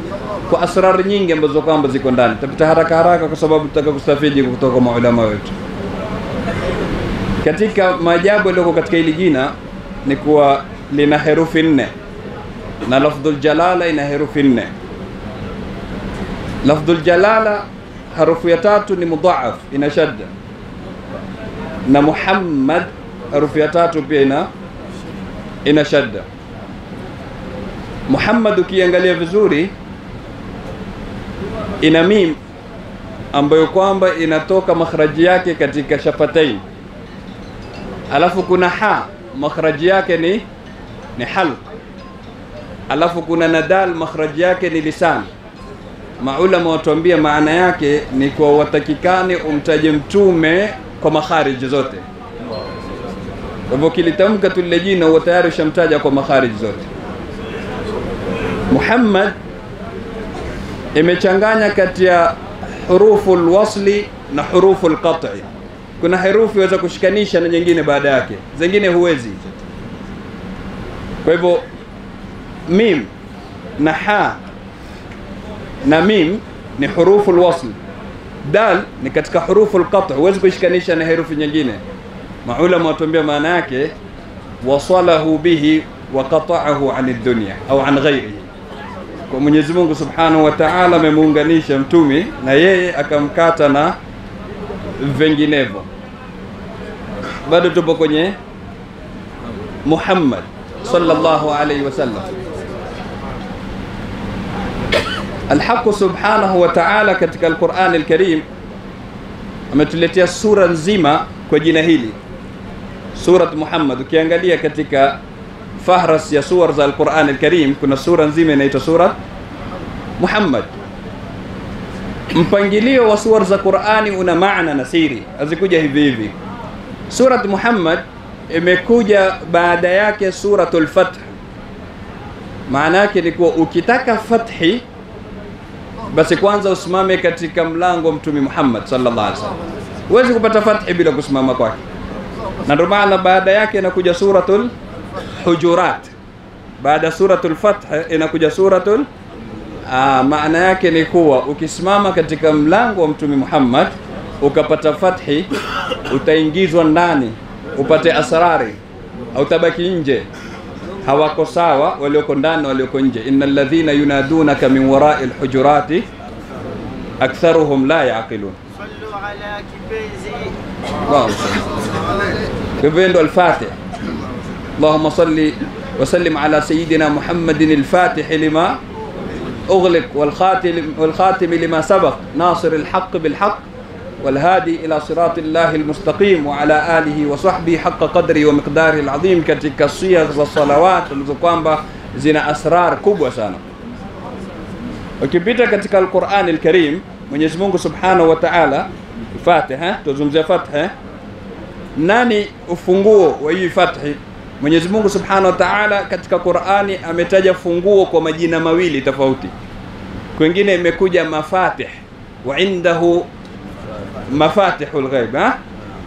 kwa asrar nyingi ambazo kwamba ziko ndani. Tapita haraka haraka kwa sababu tutaka kustafidi kutoka kwa maulama wetu. Katika maajabu yaliyoko katika hili jina ni kuwa lina herufi 4 na lafdhul jalala ina herufi 4. Lafdhul jalala harufu ya 3 ni mudhaaf, ina shadda, na Muhammad harufu ya 3 pia ina shadda. Muhammad ukiangalia vizuri ina mim ambayo kwamba inatoka makhraji yake katika shafatain, alafu kuna ha makhraji yake ni halq, alafu kuna nadal makhraji yake ni lisan. Maulama watuambia maana yake ni kwa watakikani umtaje mtume kwa makhariji zote. Kwa hivyo kilitamka tule jina huwa tayari ushamtaja kwa makhariji zote. Muhammad imechanganya kati ya hurufu alwasli na hurufu alqat'i. Kuna herufi waweza kushikanisha na nyingine baada yake, zingine huwezi. Kwa hivyo mim na ha na mim ni hurufu alwasl, dal ni katika hurufu alqat', huwezi kushikanisha na herufi nyingine. Maulama watuambia maana yake wasalahu bihi wa qata'ahu 'anid dunya au 'an ghayrihi. Kwa Mwenyezi Mungu Subhanahu wa Ta'ala amemuunganisha mtume na yeye akamkata na vinginevyo. Bado tupo kwenye Muhammad sallallahu alayhi wasallam. Al-Haqq Subhanahu wa Ta'ala katika Al-Qur'an Al-Karim ametuletea sura nzima kwa jina hili, Surat Muhammad. Ukiangalia katika fahras ya suwar za Al-Qur'an Al-Karim kuna sura nzima inaitwa Surat Muhammad. Mpangilio wa suwar za Qur'ani una maana na siri, hazikuja hivi hivi. Surat Muhammad imekuja baada yake Suratul Fath. Maana yake ni kuwa ukitaka fathi basi kwanza usimame katika mlango wa Mtume Muhammad sallallahu alaihi wasallam. Huwezi kupata fathi bila kusimama kwake. Na ndio maana baada yake inakuja Suratul Hujurat. Baada Suratul Fath inakuja Suratul maana yake ni kuwa ukisimama katika mlango wa Mtume Muhammad ukapata fathi, utaingizwa ndani upate asrari, au tabaki nje. Hawako sawa walioko ndani walioko nje. Innal ladhina yunadunaka min wara'il hujurati aktharuhum la yaqilun. Sallu ala kipenzi. Kivendo al-Fatih. Allahumma salli wa sallim ala sayyidina Muhammadin al-Fatih lima ughliq wal khatim lima sabaq nasir al-haqq bil haqq والهادي إلى صراط الله المستقيم وعلى آله وصحبه حق قدره ومقداره العظيم. katika siyagh za salawat ambazo kwamba zina asrar kubwa sana. Ukipita katika Al-Qur'an Al-Karim, Mwenyezi Mungu Subhanahu wa Ta'ala, Fatiha, tuzungumzia Fatiha. Nani ufunguo wa hii Fatiha? Mwenyezi Mungu Subhanahu wa Ta'ala katika Qur'ani ametaja funguo kwa majina mawili tofauti. Kwingine imekuja mafatih wa indahu mafatihul ghaib,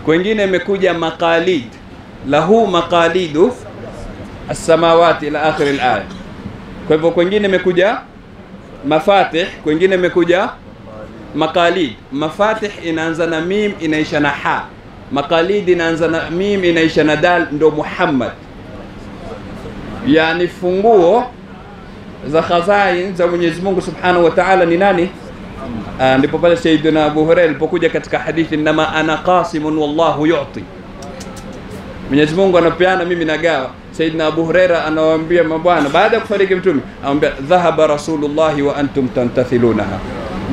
kwingine imekuja maqalid, lahu maqalidu as-samawati ila akhir al-aya. Kwa hivyo kwingine imekuja mafatih, kwingine imekuja maqalid. Mafatih inaanza na mim inaisha na ha, maqalid inaanza na mim inaisha na dal, ndo Muhammad. Yani funguo za khazain za Mwenyezi Mungu Subhanahu wa Ta'ala ni nani? Ndipo pale Sayyidina Abu Hurairah alipokuja katika hadithi, nama ana qasimun wallahu yu'ti, Mwenyezi Mungu anapeana mimi nagawa. Sayyidina Abu Hurairah anawaambia mabwana baada ya kufariki mtume, anamwambia dhahaba rasulullahi wa antum tantathilunaha,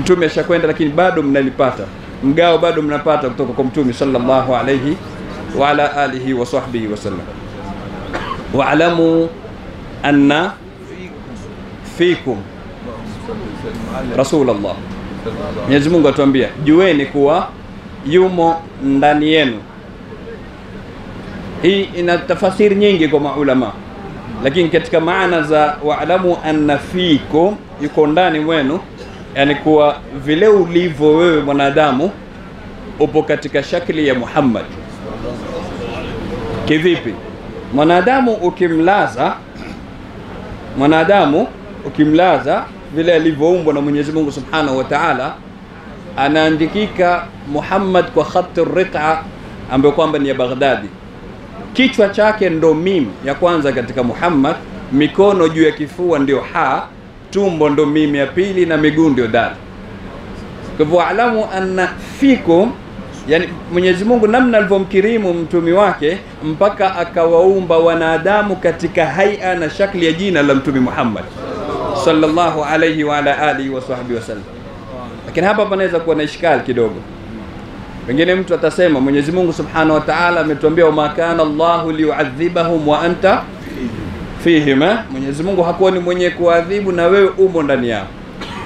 mtume ashakwenda lakini bado mnalipata mgao, bado mnapata kutoka kwa mtume sallallahu alayhi wa ala alihi wa sahbihi wasallam. Wa'lamu anna fikum Rasulullah. Mwenyezi Mungu atuambia jueni kuwa yumo ndani yenu. Hii ina tafasiri nyingi kwa maulama, lakini katika maana za wa'lamu anna fikum, yuko ndani mwenu, yani kuwa vile ulivyo wewe mwanadamu upo katika shakli ya Muhammad. Kivipi? mwanadamu ukimlaza vile alivyoumbwa na Mwenyezi Mungu Subhanahu wa Ta'ala, anaandikika Muhammad kwa khati riqa ambayo kwamba ni ya Baghdadi. Kichwa chake ndo mim ya kwanza katika Muhammad, mikono juu ya kifua ndio ha, tumbo ndo mim ya pili na miguu ndio dal. Kwa hivyo alamu anna fikum, yani Mwenyezi Mungu namna alivyomkirimu mtumi wake mpaka akawaumba wanadamu katika haia na shakli ya jina la mtumi Muhammad sallallahu alayhi wa ala alihi wa sahbihi wasallam. Lakini hapa panaweza kuwa na ishkali kidogo. Pengine mtu atasema Mwenyezi Mungu Subhanahu wa Ta'ala ametuambia wa makana Allahu liyu'adhibahum wa anta fihim. Mwenyezi Mungu hakuwa ni mwenye kuadhibu na wewe umo ndani yao.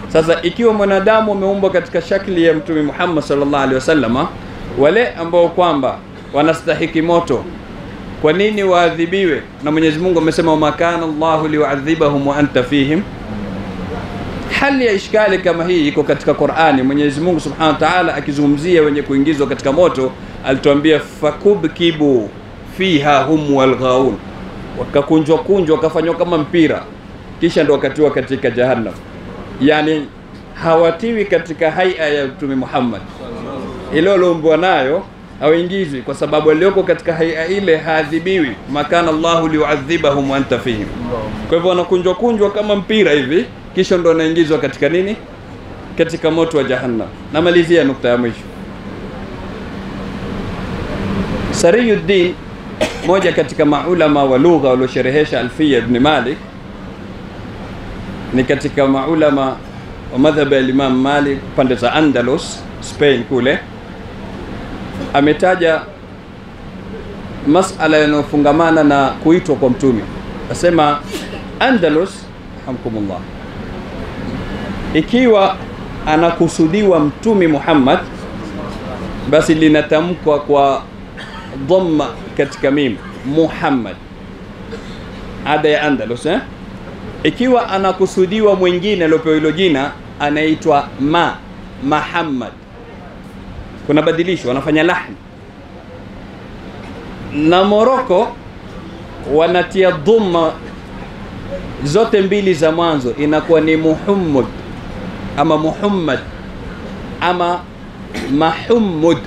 Sasa ikiwa mwanadamu ameumbwa katika shakli ya mtume Muhammad sallallahu alaihi wasallam, wale ambao kwamba wanastahiki moto, kwa nini waadhibiwe? Na Mwenyezi Mungu amesema wa makana Allahu liyu'adhibahum wa anta fihim. Hali ya ishkali kama hii iko katika Qur'ani. Mwenyezi Mungu Subhanahu wa Ta'ala akizungumzia wenye kuingizwa katika moto alituambia fakubkibu fiha hum walghaun, wakakunjwa wakafanywa kama mpira kisha ndo wakatiwa katika jahannam. Yani hawatiwi katika haia ya Mtume Muhammad, ile waliombwa nayo hawaingizwi, kwa sababu walioko katika haia ile haadhibiwi. Makana Allahu liyu'adhibahum wa anta fihim. Kwa hivyo wanakunjwa kama mpira hivi kisha ndo wanaingizwa katika nini? Katika moto wa jahannam. Namalizia nukta ya mwisho. Sariyuddin, moja katika maulama wa lugha waliosherehesha Alfiya ibn Malik, ni katika maulama wa madhhabu ya Imam Malik pande za Andalus, Spain kule, ametaja masala yanayofungamana na kuitwa kwa mtume. Asema Andalus, hamkumullah, ikiwa anakusudiwa mtume Muhammad basi linatamkwa kwa dhamma katika mim, Muhammad, ada ya Andalus. Ikiwa anakusudiwa mwingine aliyopewa hilo jina anaitwa Muhammad, kuna badilisho, wanafanya lahn. Na Morocco wanatia dhamma zote mbili za mwanzo, inakuwa ni Muhammad ama Muhammad ama Mahmud.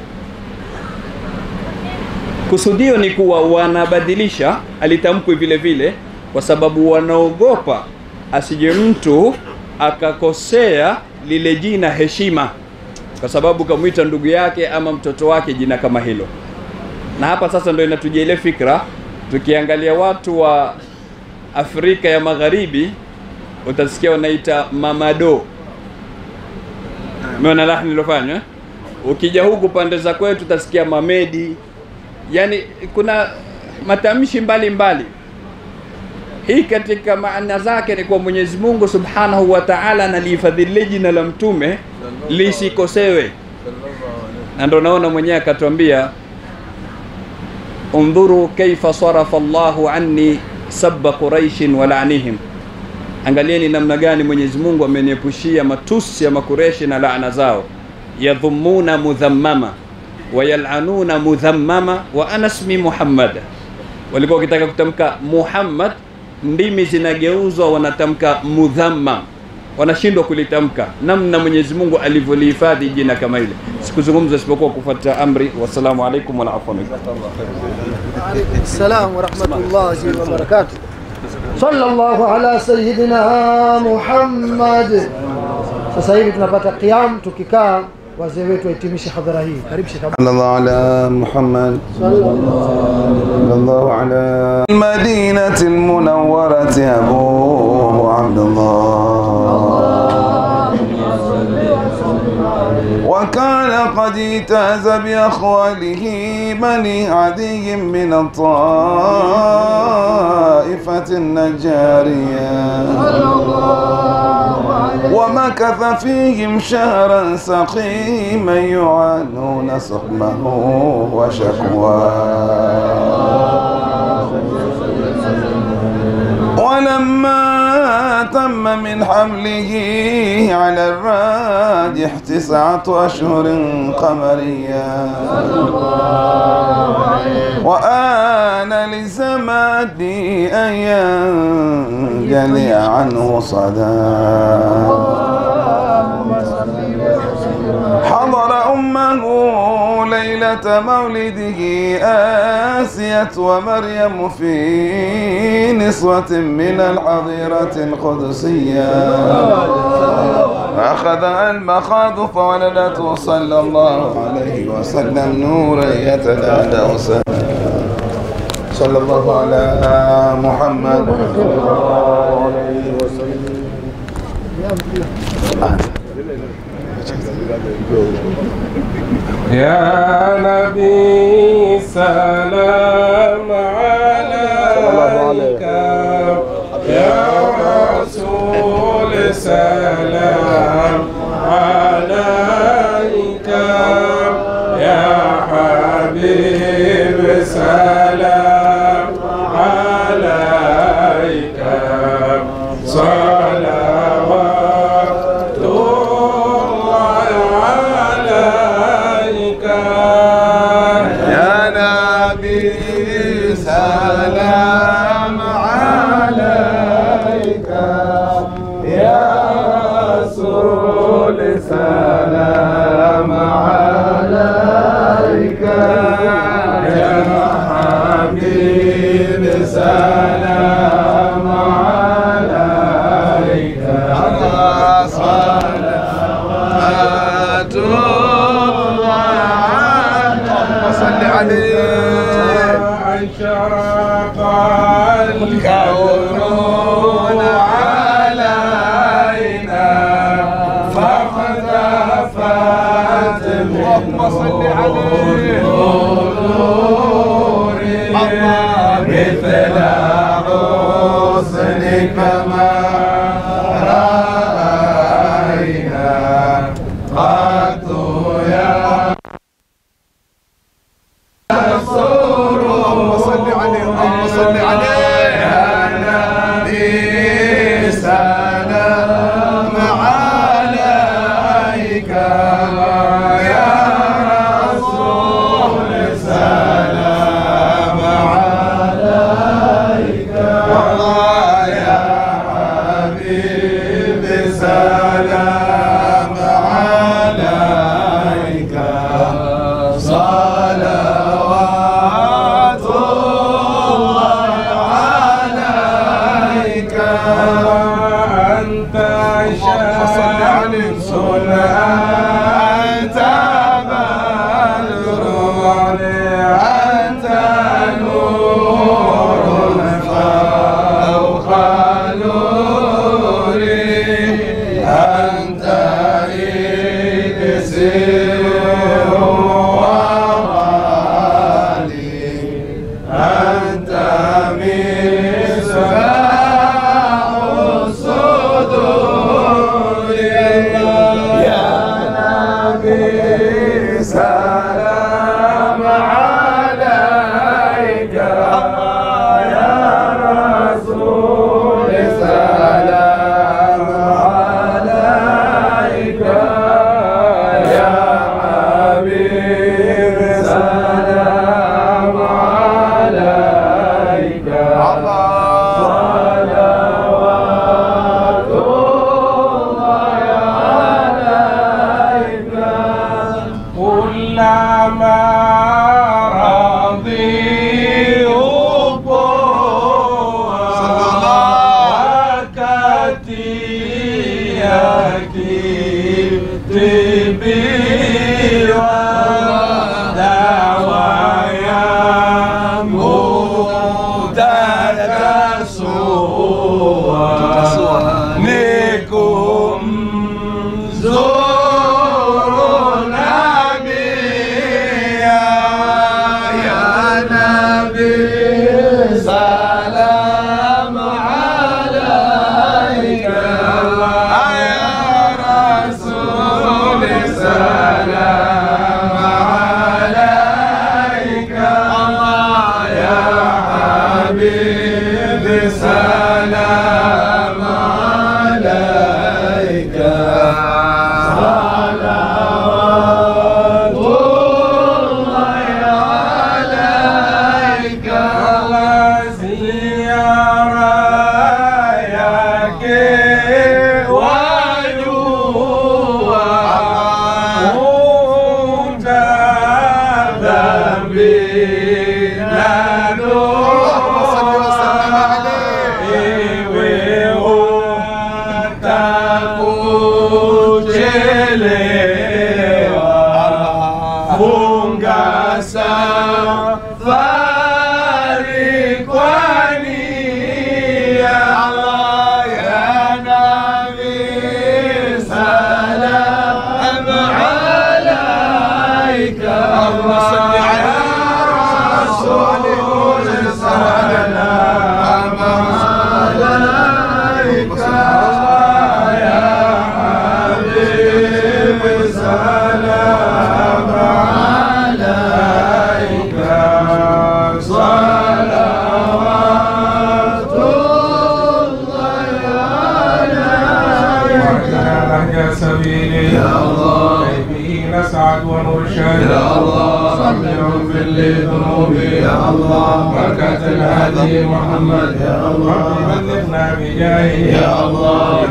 Kusudio ni kuwa wanabadilisha alitamkwe vile vile, kwa sababu wanaogopa asije mtu akakosea lile jina heshima, kwa sababu kamuita ndugu yake ama mtoto wake jina kama hilo. Na hapa sasa ndio inatujia ile fikra, tukiangalia watu wa Afrika ya Magharibi utasikia wanaita Mamado. Umeona lahni lilofanywa? Ukija huku pande za kwetu utasikia Mamedi. Yani kuna matamshi mbalimbali. Hii katika maana zake ni kwa Mwenyezi Mungu Subhanahu wa Ta'ala analihifadhi jina la mtume lisikosewe. Na ndio naona mwenyewe akatuambia undhuru kaifa sarafa Allahu anni sabba Quraish wa la'nihim. Angalieni namna gani Mwenyezi Mungu ameniepushia matusi ya Makureshi na laana zao. Yadhummuna mudhammama wa yal'anuna mudhammama wa ana ismi Muhammad. Walikuwa wakitaka kutamka Muhammad, ndimi zinageuzwa wanatamka mudhammam, wanashindwa kulitamka. Namna Mwenyezi Mungu alivyolihifadhi jina kama ile. Sikuzungumza isipokuwa kufuata amri. Wassalamu alaikum wa rahmatullahi wa barakatuh. Assalam wa rahmatullahi wa barakatuh. Sallallahu ala sayyidina Muhammad. Sasa hivi tunapata qiyam, tukikaa wazee wetu wahitimishe hadhara hii. Karibu Sheikh. Sallallahu ala Muhammad sallallahu ala Madinati al-Munawwarati Abu Abdullah. وكان قد اجتاز بأخواله بني عدي من الطائفة النجارية، ومكث فيهم شهرا سقيما يعانون سقمه وشكواه. ولما تم من حمله على الراجح 9 أشهر قمرية. وآن لزماني أن ينجلي عنه صدى. حضر أمه ليلة مولده آسية ومريم في نسوة من الحظيرة القدسية. فأخذ المخاض فولدته صلى الله عليه وسلم نورا يتلألأ صلى الله على محمد صلى الله عليه وسلم. يا نبي سلام عليك، يا رسول سلام عليك، يا حبيب سلام عليك، صلوات الله عليك. يا نبي سلام عليك، يا رسول سلام عليك، يا حبيب سلام عليك، صلوات صل عليه. أشرق الكون علينا فاختفت منه نور مثل حسنك ما رأينا قط يا اللهم صل عليه، اللهم صل عليه. يا نبي سلام عليك، يا رسول سلام عليك، يا حبيب سلام عليك، صلوات الله عليك. أنت شمس أنت بدر أنت نور فوق نوري، أنت إكسير وغالي، أنت مصباح الصدور. يا نبي سلام عليك، يا رسول سلام عليك، يا حبيب سلام عليك، صلوات الله عليك. كلما رضي وكتيك تبي ودوايا متكسوة نكم زورنا بيا. يا نبي سلام عليك، يا رسول سلام Funga safari kwa nia Allah ya Nabi salam alaika Allahumma salli ala Rasul salam alaika ya Habib salam alaika سبيلي يا الله به نسعد ونرشد يا الله رب اغفر لي ذنوبي يا الله بركة الهادي محمد يا الله بلغنا بجاهه يا الله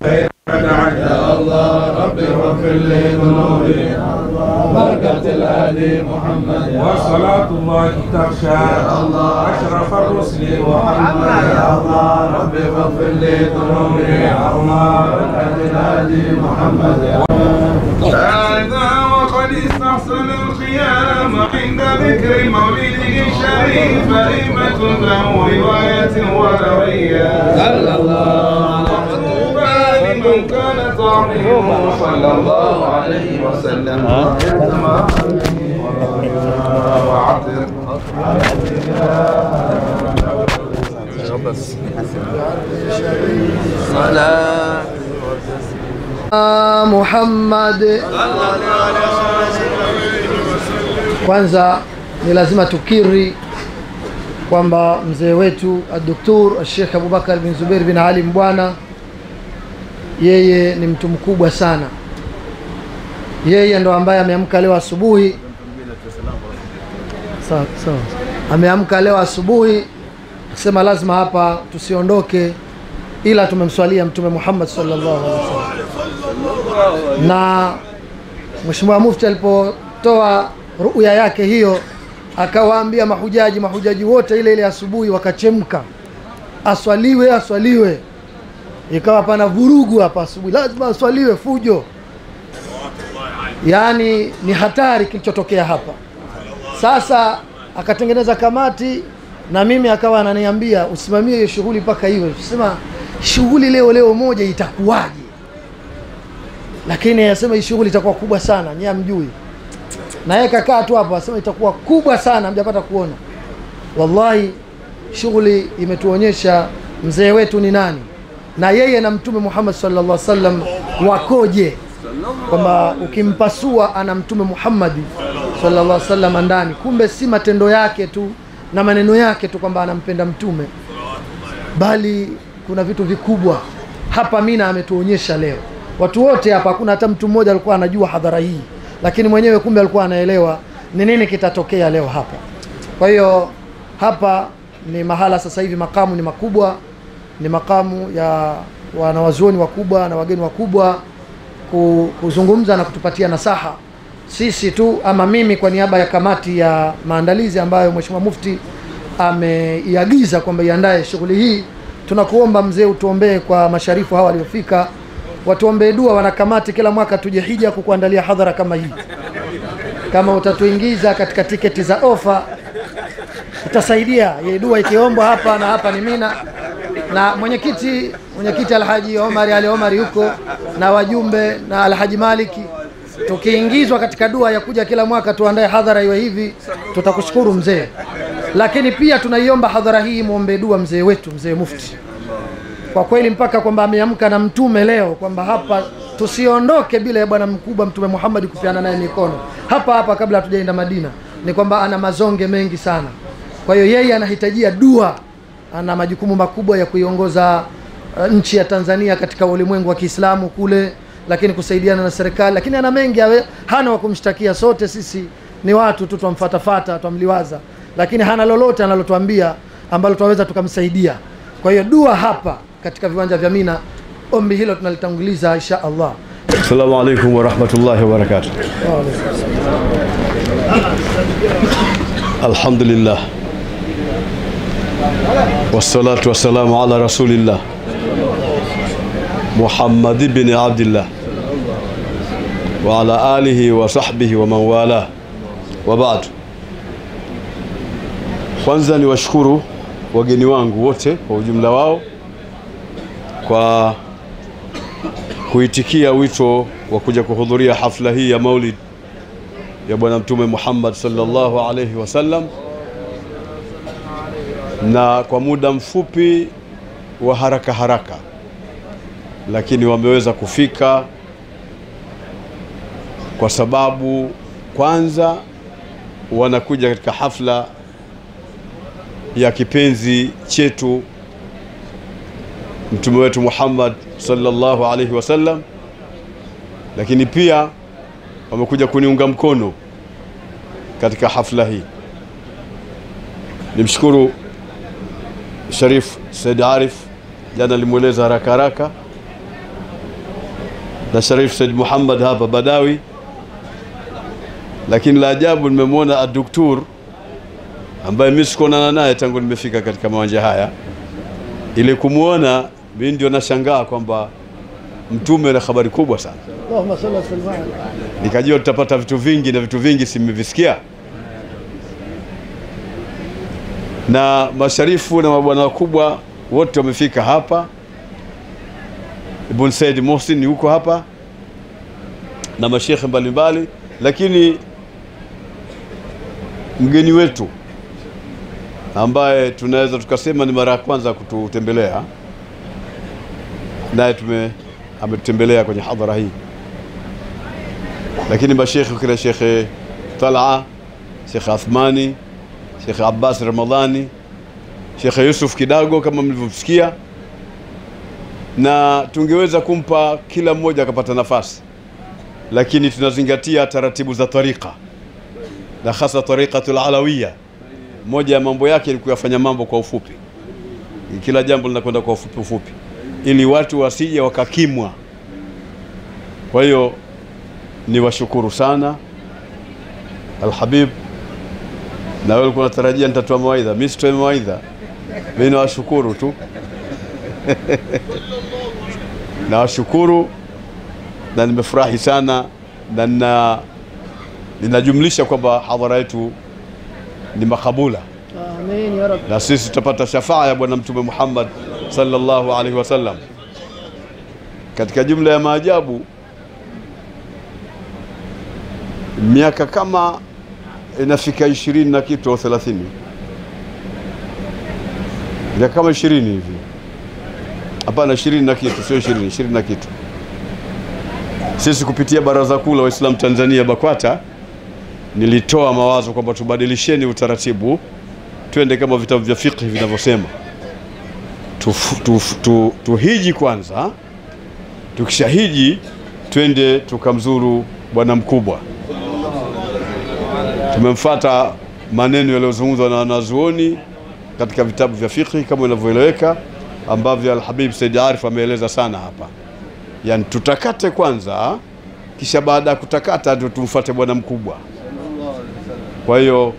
خير يا الله رب اغفر لي ذنوبي يا الله بركة الهادي محمد وصلاة الله تخشى يا الله أشرف الرسل محمد يا الله رب اغفر لي ذنوبي يا الله بركة الهادي محمد هذا وقد استحسن القيام عند ذكر مولده الشريف أئمة له رواية وروية صلى الله عليه من كان تعظيمه صلى الله عليه وسلم وعطر صلاة Muhammad. Kwanza ni lazima tukiri kwamba mzee wetu Dr. Sheikh Abubakar bin Zubair bin Ali Mbwana, yeye ni mtu mkubwa sana. Yeye ndo ambaye ameamka leo asubuhi. Sawa. Ameamka leo asubuhi kusema lazima hapa tusiondoke ila tumemswalia Mtume Muhammad sallallahu alaihi wasallam. Na Mheshimiwa Mufti alipotoa ruya yake hiyo akawaambia mahujaji wote ile asubuhi wakachemka, aswaliwe. Ikawa pana vurugu hapa asubuhi, lazima aswaliwe, fujo. Yani ni hatari kilichotokea hapa. Sasa akatengeneza kamati na mimi akawa ananiambia usimamie hiyo shughuli mpaka iwe. Sema shughuli leo moja itakuwaje? Lakini anasema hii shughuli itakuwa kubwa sana, nyinyi hamjui. Na yeye kakaa tu hapa anasema itakuwa kubwa sana, mjapata kuona. Wallahi shughuli imetuonyesha mzee wetu ni nani na yeye na Mtume Muhammad sallallahu alaihi wasallam wakoje, kwamba ukimpasua ana Mtume Muhammad sallallahu alaihi wasallam ndani. Kumbe si matendo yake tu na maneno yake tu kwamba anampenda mtume, bali kuna vitu vikubwa hapa. Mina ametuonyesha leo. Watu wote hapa, hakuna hata mtu mmoja alikuwa anajua hadhara hii, lakini mwenyewe kumbe alikuwa anaelewa ni nini kitatokea leo hapa. Kwa hiyo hapa ni mahala sasa hivi makamu ni makubwa, ni makamu ya wanawazuoni wakubwa na wageni wakubwa kuzungumza na kutupatia nasaha sisi tu, ama mimi kwa niaba ya kamati ya maandalizi ambayo Mheshimiwa Mufti ameiagiza kwamba iandae shughuli hii. Tunakuomba mzee utuombee kwa masharifu hawa waliofika, watuombee dua. Wanakamati kila mwaka tuje hija kukuandalia hadhara kama hii. Kama utatuingiza katika tiketi za ofa utasaidia. Ye dua ikiombwa hapa na hapa ni Mina, na mwenyekiti Alhaji Omar Ali Omar yuko na wajumbe na Alhaji Maliki. Tukiingizwa katika dua ya kuja kila mwaka tuandae hadhara iwe hivi, tutakushukuru mzee. Lakini pia tunaiomba hadhara hii muombe dua mzee wetu, mzee Mufti. Kwa kweli mpaka kwamba ameamka na mtume leo, kwamba hapa tusiondoke bila ya bwana mkubwa Mtume Muhammad kufiana naye mikono. Hapa kabla hatujaenda Madina, ni kwamba ana mazonge mengi sana. Kwa hiyo yeye anahitajia dua, ana majukumu makubwa ya kuiongoza nchi ya Tanzania katika ulimwengu wa Kiislamu kule, lakini kusaidiana na serikali, lakini ana mengi, hana wa kumshtakia. Sote sisi ni watu tu, tumfuata, tumliwaza, lakini hana lolote analotuambia ambalo tunaweza tukamsaidia. Kwa hiyo dua hapa katika viwanja vya Mina, ombi hilo tunalitanguliza insha Allah. Assalamu alaykum wa rahmatullahi wa barakatuh. Alhamdulillah wassalatu wassalamu ala rasulillah Muhammad ibn Abdullah wa ala alihi wa sahbihi wa man wala wa ba'd. Kwanza ni washukuru wageni wangu wote kwa ujumla wao kwa kuitikia wito wa kuja kuhudhuria hafla hii ya Maulid ya Bwana Mtume Muhammad sallallahu alayhi wasallam, na kwa muda mfupi wa haraka lakini wameweza kufika kwa sababu kwanza wanakuja katika hafla ya kipenzi chetu Mtume wetu Muhammad sallallahu alayhi wasallam, lakini pia wamekuja kuniunga mkono katika hafla hii. Nimshukuru Sharif Said Arif, jana limueleza haraka na Sharif Said Muhammad hapa Badawi, lakini la ajabu nimemwona ad-Doktor ambaye mimi sikuonana naye tangu nimefika katika mawanja haya. Ile kumuona mimi ndio nashangaa kwamba Mtume ana habari kubwa sana. Allahumma salli ala Muhammad. Nikajua tutapata vitu vingi na vitu vingi simevisikia. Na masharifu na mabwana wakubwa wote wamefika hapa. Ibn Said Mohsin yuko hapa na mashekhe mbalimbali, lakini mgeni wetu ambaye tunaweza tukasema ni mara ya kwanza kututembelea, naye ametembelea kwenye hadhara hii, lakini mashekhe kila Sheikh Talha, Sheikh Athmani, Sheikh Abbas Ramadhani, Sheikh Yusuf Kidago kama mlivyosikia, na tungeweza kumpa kila mmoja akapata nafasi, lakini tunazingatia taratibu za tariqa na hasa tariqatul alawiyya. Moja ya mambo yake ni kuyafanya mambo kwa ufupi, kila jambo linakwenda kwa ufupi ili watu wasije wakakimwa. Kwa hiyo ni washukuru sana Al-Habib, na wewe ulikuwa unatarajia nitatoa mawaidha. Mimi sitoi mawaidha, mimi nawashukuru tu nawashukuru na nimefurahi sana, na ninajumlisha kwamba hadhara yetu ni makabula. Amin ya Rabbi. Na sisi tutapata shafaa ya Bwana Mtume Muhammad sallallahu alaihi wasallam. Katika jumla ya maajabu, miaka kama inafika 20 na kitu au 30, miaka kama 20 hivi, hapana 20 na kitu, sio 20 na kitu, sisi kupitia Baraza Kuu la Waislamu Tanzania BAKWATA nilitoa mawazo kwamba tubadilisheni utaratibu, twende kama vitabu vya fiqh vinavyosema, tuhiji kwanza, tukishahiji twende tukamzuru bwana mkubwa. Tumemfuata maneno yaliyozungumzwa na wanazuoni katika vitabu vya fiqh kama inavyoeleweka, ambavyo Al-Habib Said Arif ameeleza sana hapa. Yani tutakate kwanza, kisha baada ya kutakata ndio tumfuate bwana mkubwa. Kwa hiyo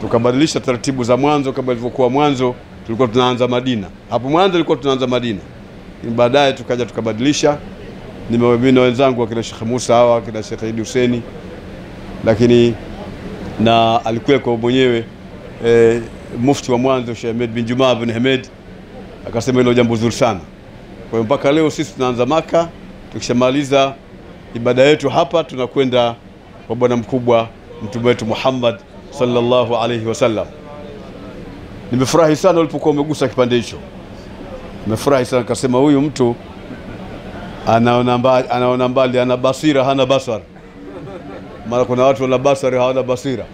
tukabadilisha taratibu za mwanzo. Kama ilivyokuwa mwanzo tulikuwa tunaanza Madina. Hapo mwanzo tulikuwa tunaanza Madina, baadaye tukaja tukabadilisha. Mimi na wenzangu kina Sheikh Musa hawa, kina Sheikh Idi Hussein, lakini na alikuwa kwa mwenyewe mufti wa mwanzo Sheikh Ahmed bin Juma bin Ahmed, akasema hilo jambo zuri sana. Kwa hiyo mpaka leo sisi tunaanza Maka, tukishamaliza ibada yetu hapa tunakwenda kwa bwana mkubwa Mtume wetu Muhammad sallallahu alayhi wasallam. Nimefurahi sana ulipokuwa umegusa kipande hicho. Nimefurahi sana, kasema huyu mtu anaona mbali, ana basira hana basar. Maana kuna watu wana basari hawana basira.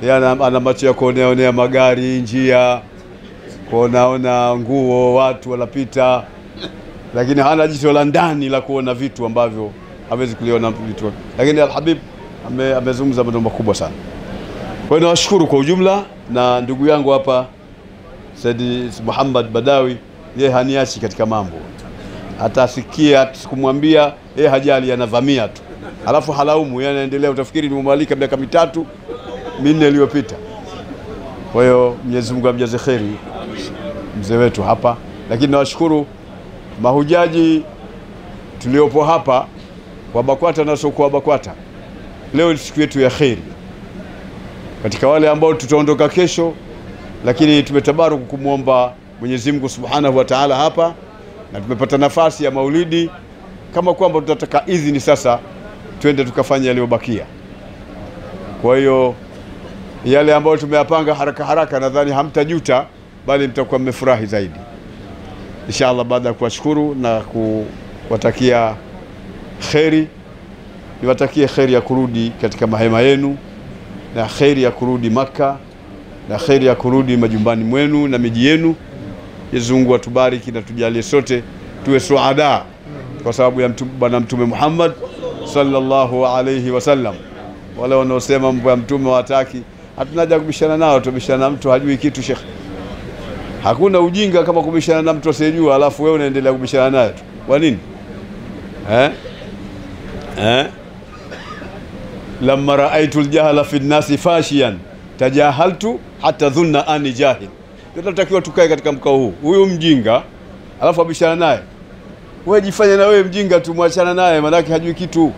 Yeye ana macho ya kuonea magari, njia, kuona nguo, watu wanapita, lakini hana jicho la ndani la kuona vitu ambavyo hawezi kuliona vitu. Lakini Al-Habib amezungumza mambo makubwa sana. Kwa hiyo nawashukuru kwa ujumla, na ndugu yangu hapa Said Muhammad Badawi, yeye haniachi katika mambo. Hata asikia sikumwambia, yeye hajali, anavamia tu. Alafu halaumu, yeye anaendelea, utafikiri nimemwalika miaka 3 4 iliyopita. Kwa hiyo Mwenyezi Mungu amjaze kheri mzee wetu hapa. Lakini nawashukuru mahujaji tuliopo hapa kwa BAKWATA na sio kwa BAKWATA. Leo ni siku yetu ya kheri katika wale ambao tutaondoka kesho, lakini tumetabaruku kumwomba Mwenyezi Mungu Subhanahu wa Ta'ala hapa, na tumepata nafasi ya maulidi kama kwamba tutataka idhini sasa twende tukafanya yaliyobakia. Kwa hiyo yale ambayo tumeyapanga haraka haraka nadhani hamtajuta, bali mtakuwa mmefurahi zaidi inshallah. Baada ya kuwashukuru na kuwatakia kheri, niwatakie kheri ya kurudi katika mahema yenu, na kheri ya kurudi Maka, na kheri ya kurudi majumbani mwenu na miji yenu. Mwenyezi Mungu atubariki na tujalie sote tuwe suada kwa sababu ya Bwana Mtume Muhammad sallallahu alayhi wasallam. Wale wanaosema mambo ya mtume wataki, hatuna haja kubishana nao. Tubishana na mtu hajui kitu, Sheikh. Hakuna ujinga kama kubishana na mtu asiyejua alafu wewe unaendelea kubishana naye tu. Kwa nini? Lamma ra'aytul jahala fi an-nasi fashiyan tajahaltu hatta dhunna ani jahil. Tunatakiwa tukae katika mkao huu. Huyu mjinga alafu abishana naye. Wewe jifanye na wewe mjinga tu, muachana naye, maana yake hajui kitu.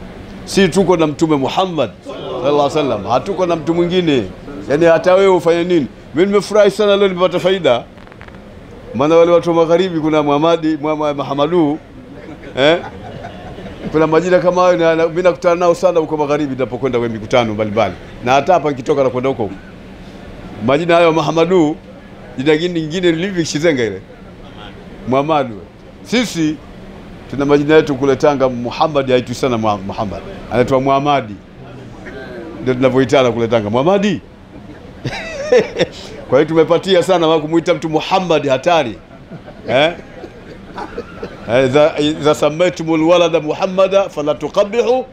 Si tuko na Mtume Muhammad sallallahu alaihi wasallam, hatuko na mtu mwingine. Yaani hata wewe ufanye nini? Mimi nimefurahi sana leo, nimepata faida. Maana wale watu wa magharibi, kuna Muhammadu kuna majina kama hayo, na mimi nakutana nao sana huko magharibi ninapokwenda kwenye mikutano mbalimbali, na hata hapa nikitoka na kwenda huko. Majina hayo Muhammadu, jina lingine livi Shizenga ile Muhammadu. Sisi tuna majina yetu kule Tanga. Muhammad haitwi sana Muhammad, anaitwa Muhammadi, ndio tunavyoitana kule Tanga, Muhammadi. Kwa hiyo tumepatia sana wa kumuita mtu Muhammad hatari. Idha samaitumul walada Muhammada fala tuqabbihu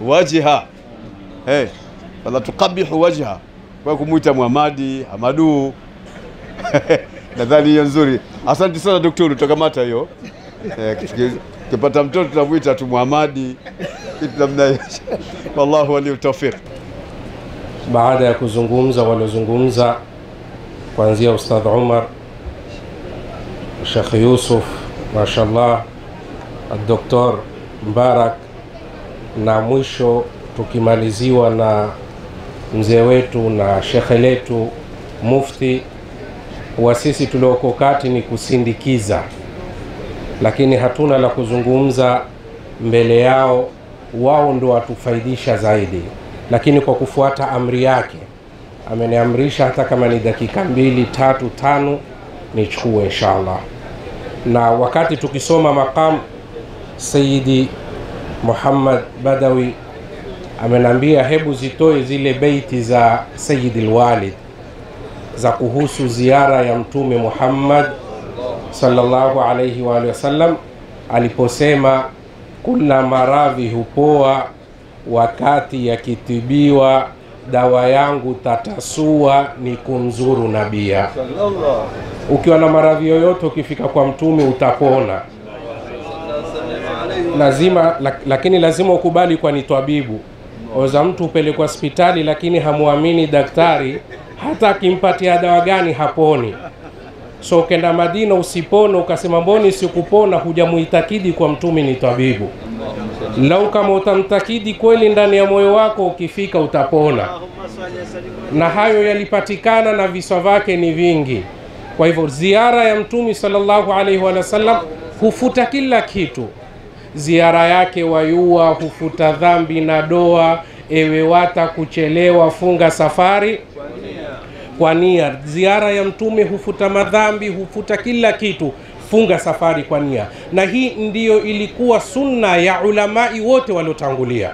wajha. Fala tuqabbihu wajha. Kwa kumuita Muhammadi, Hamadu. Nadhani hiyo nzuri. Asante sana daktari, tutakamata hiyo. Kipata mtoto tunamuita tu Muhammadi, kitu namna hiyo. Wallahu wali tawfiq. Baada ya kuzungumza waliozungumza kuanzia Ustadh Umar, Sheikh Yusuf, mashallah, Dr. Mbarak, na mwisho tukimaliziwa na mzee wetu na shekhe letu mufti. Wa sisi tulioko kati ni kusindikiza, lakini hatuna la kuzungumza mbele yao. Wao ndio watufaidisha zaidi, lakini kwa kufuata amri yake ameniamrisha hata kama ni dakika 2, 3, 5 nichukue inshallah. Na wakati tukisoma maqam, Sayyidi Muhammad Badawi amenambia hebu zitoe zile beiti za Sayyidi al-Walid za kuhusu ziara ya Mtume Muhammad sallallahu alayhi wa sallam, aliposema kula maradhi hupoa wakati yakitibiwa, dawa yangu tatasua ni kumzuru nabia. Ukiwa na maradhi yoyote ukifika kwa mtume utapona. Lakini lazima ukubali kwa ni tabibu. Oza mtu upelekwa hospitali lakini hamuamini daktari, hata akimpatia dawa gani haponi. So kenda Madina usipone ukasema mboni sikupona, hujamuitakidi kwa mtume ni tabibu. Lau kama utamtakidi kweli ndani ya moyo wako, ukifika utapona. Na hayo yalipatikana na visa vyake ni vingi. Kwa hivyo ziara ya Mtume sallallahu alaihi wa sallam hufuta kila kitu. Ziara yake wayua hufuta dhambi na doa. Ewe wata kuchelewa, funga safari kwa nia. Ziara ya Mtume hufuta madhambi, hufuta kila kitu, funga safari kwa nia. Na hii ndiyo ilikuwa sunna ya ulamai wote waliotangulia,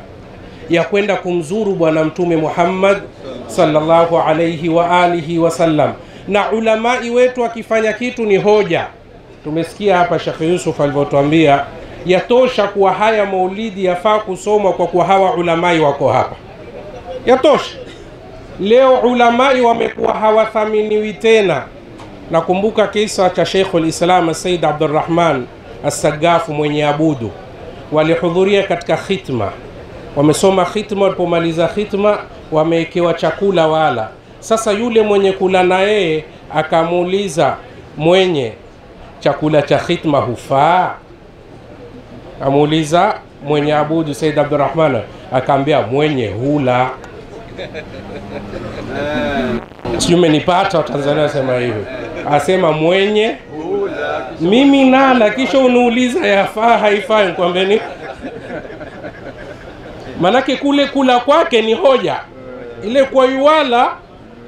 ya kwenda kumzuru bwana Mtume Muhammad sallallahu alayhi wa alihi wasallam. Na ulamai wetu wakifanya kitu ni hoja. Tumesikia hapa Sheikh Yusuf alivyotuambia yatosha kuwa haya maulidi yafaa kusomwa kwa kuwa hawa ulamai wako hapa. Yatosha. Leo ulamai wamekuwa hawathaminiwi tena. Nakumbuka kisa cha Sheikhul Islam Sayyid Abdurrahman As-Sagafu mwenye abudu. Walihudhuria katika khitma. Wamesoma khitma, walipomaliza khitma wamewekewa chakula wala. Sasa yule mwenye kula na yeye akamuuliza mwenye chakula cha khitma hufaa? Amuuliza mwenye abudu Said Abdurrahman, akaambia mwenye hula. Sijui umenipata, Watanzania sema hivyo. Asema mwenye mimi nala, kisha unuuliza yafaa haifai, nikwambeni. Manake kule kula kwake ni hoja, ile kwa yuwala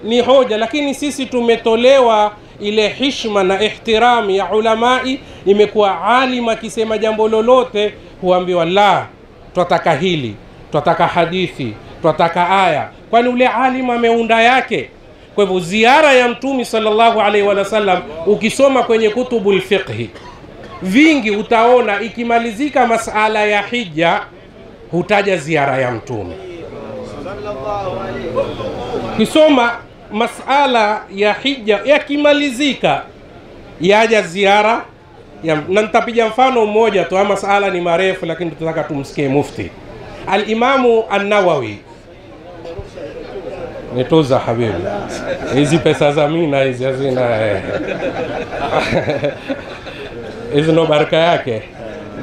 ni hoja, lakini sisi tumetolewa ile heshima na ihtirami ya ulamai. Imekuwa alim akisema jambo lolote huambiwa la, twataka hili, twataka hadithi, twataka aya, kwani ule alim ameunda yake. Kwa hivyo ziara ya Mtume sallallahu alaihi wasallam ukisoma kwenye kutubul fiqhi vingi utaona ikimalizika masala ya hija hutaja ziara ya Mtume. Kisoma masala ya hija yakimalizika yaja ziara ya, na nitapiga mfano mmoja tu, masala ni marefu lakini tutataka tumsikie mufti. Al-Imamu An-Nawawi nitoza habibi, hizi pesa za mina hizi hazina hizi no baraka yake,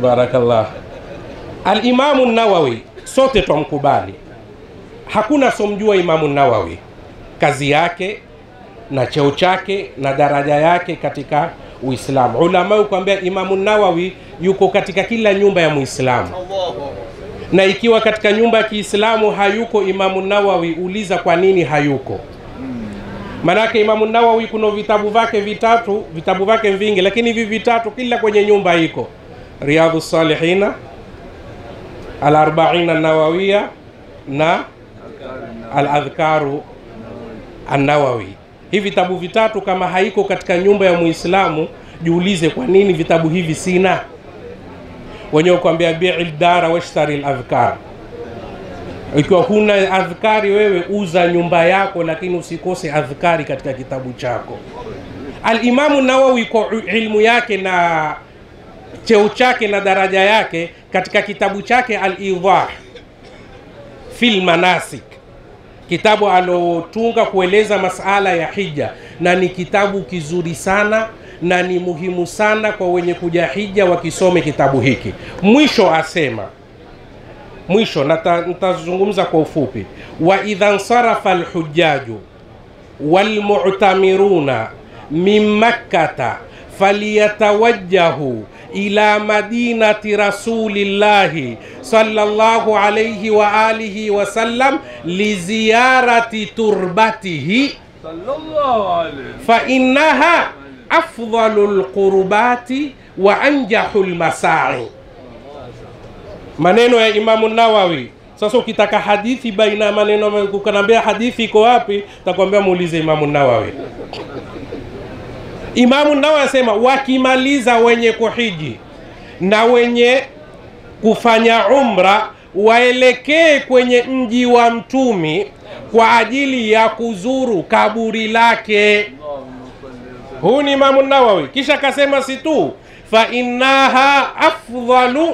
barakallah. Al-Imamu An-Nawawi sote tumkubali, hakuna somjua Imamu An-Nawawi, kazi yake na cheo chake na daraja yake katika Uislamu. Ulama ukwambia Imamu An-Nawawi yuko katika kila nyumba ya Muislamu, na ikiwa katika nyumba ya Kiislamu hayuko Imamu An-Nawawi, uliza kwa nini hayuko. Manake Imamu An-Nawawi kuna vitabu vyake vitatu, vitabu vyake vingi, lakini hivi vitatu kila kwenye nyumba iko: Riyadhus Salihina, Al-Arba'in An-Nawawiya na Al-Adhkaru An-Nawawi. Hivi vitabu vitatu kama haiko katika nyumba ya Muislamu, jiulize kwa nini vitabu hivi sina. Wenyewe kuambia bi'il dara washtari al-adhkar. Ikiwa huna adhkari wewe uza nyumba yako, lakini usikose adhkari katika kitabu chako. Al-Imamu Nawawi kwa ilmu yake na cheo chake na daraja yake, katika kitabu chake Al-Idah fil Manasik, kitabu alotunga kueleza masala ya hija, na ni kitabu kizuri sana na ni muhimu sana kwa wenye kuja hija wakisome kitabu hiki. Mwisho asema, mwisho nitazungumza kwa ufupi: wa idhan sarafa alhujjaju walmu'tamiruna min makkata faliyatawajjahu ila madinati rasulillahi sallallahu alayhi wa alihi wa sallam liziyarati turbatihi sallallahu alayhi fa innaha afdalul qurbati wa anjahul masai. Maneno ya Imamu Nawawi. Sasa ukitaka hadithi baina maneno, ukanambia hadithi iko wapi, takwambia muulize Imamu Nawawi. Imamu Nawawi asema wakimaliza wenye kuhiji na wenye kufanya umra waelekee kwenye mji wa Mtumi kwa ajili ya kuzuru kaburi lake. Huu ni Imamu Nawawi. Kisha akasema si tu, fa innaha afdalu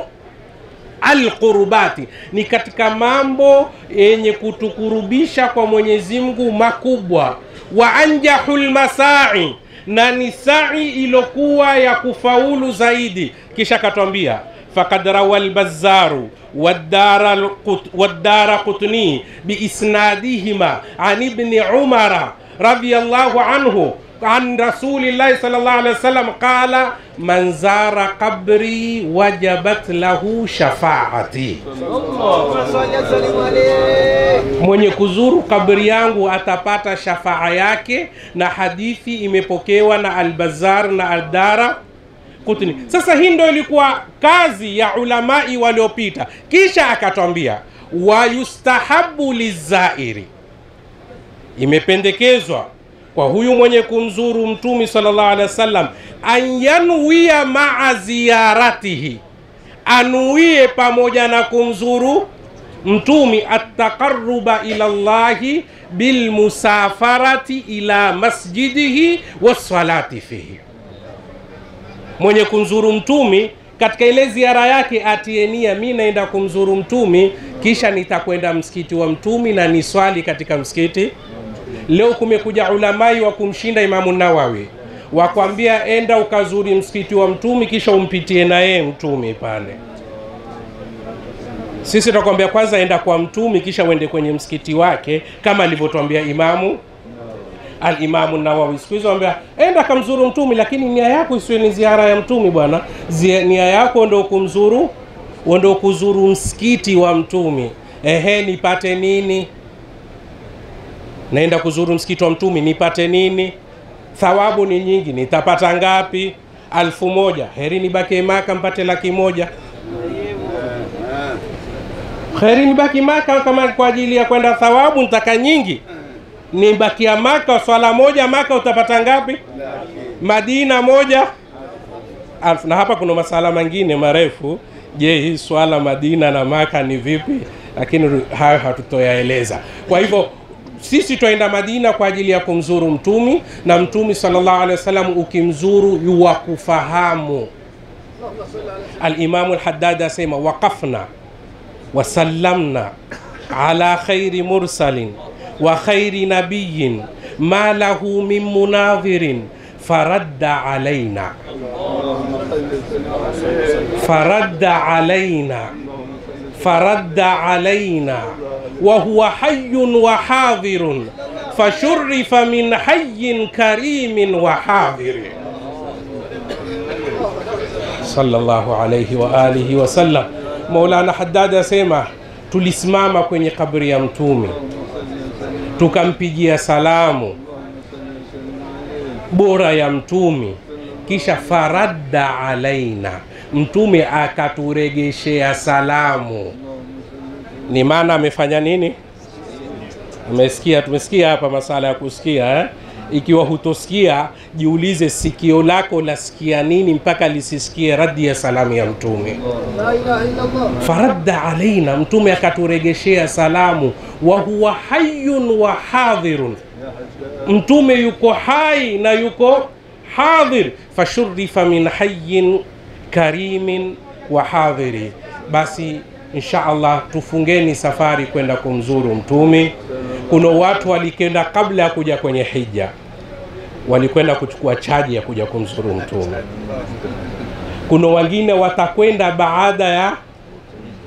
alqurbati, ni katika mambo yenye kutukurubisha kwa Mwenyezi Mungu makubwa, wa anjahul masai, na ni sa'i ilokuwa ya kufaulu zaidi. Kisha akatwambia faqad rawal Bazzaru wad-Dara Qutni biisnadihima an ibn Umar radiyallahu anhu an Rasulillahi sallallahu alaihi wasallam qala man zara qabri wajabat lahu shafaati, mwenye kuzuru kabri yangu atapata shafaa yake. Na hadithi imepokewa na Al-Bazzar na Al-Dara Qutni. Sasa hii ndio ilikuwa kazi ya ulamai waliopita. Kisha akatwambia wa yustahabu lizairi, imependekezwa kwa huyu mwenye kumzuru Mtume sallallahu alaihi wasallam an yanwiya ma'a ziyaratihi, anuie pamoja na kumzuru Mtume at-taqarruba ila Allahi bil musafarati ila masjidihi was-salati fihi. Mwenye kumzuru Mtume katika ile ziara yake atienia, mimi naenda kumzuru Mtume kisha nitakwenda msikiti wa Mtume na niswali katika msikiti. Leo kumekuja ulamai wa kumshinda Imamu Nawawi, wakwambia enda ukazuri msikiti wa Mtume kisha umpitie na yeye Mtume pale. Sisi tutakwambia kwanza enda kwa mtumi, kisha uende kwenye msikiti wake, kama alivyotuambia Al-Imamu Nawawi. Siku hizo anambia enda kamzuru mtumi, lakini nia yako isiwe ni ziara ya mtumi bwana. Nia yako ndio kumzuru, ndio kuzuru msikiti wa mtumi. Nipate nini? Naenda kuzuru msikiti wa mtumi, nipate nini? Thawabu ni nyingi, nitapata ngapi? 1000. Heri nibaki Maka mpate 100,000. Heri nibaki Maka kama kwa ajili ya kwenda thawabu nitaka nyingi. Nibakia Maka swala moja Maka utapata ngapi? Madina moja 1000. Na hapa kuna masala mengine marefu. Je, hii swala Madina na Maka ni vipi? Lakini hayo hatutoyaeleza. Kwa hivyo sisi tuenda Madina kwa ajili ya kumzuru mtumi, na mtumi sallallahu alaihi wasallam ukimzuru yuwakufahamu. Al-Imam al-Haddad asema waqafna wa sallamna ala khairi mursalin wa khairi nabiyyin ma lahu min munadhirin faradda alaina wa huwa hayyun wa hadhirun fashurrifa min hayyin karimin wa hadhirin sallallahu alayhi wa alihi wa sallam. Maulana Haddad asema tulisimama kwenye kabri ya mtume tukampigia salamu bora ya mtume, kisha faradda alaina, mtume akaturegeshea salamu. Ni maana amefanya nini? Tumesikia hapa masala ya kusikia Ikiwa hutosikia, jiulize sikio lako lasikia nini mpaka lisisikie raddi ya salamu ya mtume. La ilaha illallah. Faradda alaina, mtume akaturegeshea salamu. Wa huwa hayyun wa hadhirun, mtume yuko hai na yuko hadhir. Fashurrifa min hayyin karimin wa hadhiri. Basi insha Allah tufungeni safari kwenda kumzuru mtume. Kuna watu walikenda kabla ya kuja kwenye hija, walikwenda kuchukua chaji ya kuja kumzuru mtume. Kuna wengine watakwenda baada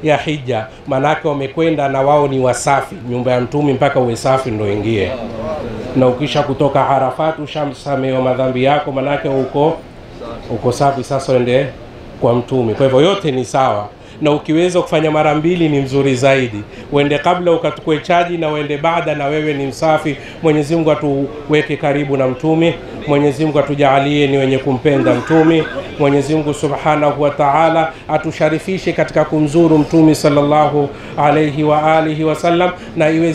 ya hija, manake wamekwenda na wao ni wasafi. Nyumba ya mtume mpaka uwe safi ndio ingie, na ukisha kutoka Arafat ushamsamehewa madhambi yako, manake uko safi. Sasa ende kwa mtume. Kwa hivyo yote ni sawa, na ukiweza kufanya mara mbili ni mzuri zaidi. Uende kabla ukatukue chaji, na uende baada, na wewe ni msafi. Mwenyezi Mungu atuweke karibu na mtume. Mwenyezi Mungu atujalie ni wenye kumpenda mtume. Mwenyezi Mungu Subhanahu wa Ta'ala atusharifishe katika kumzuru mtume sallallahu alayhi wa alihi wasallam, na iwe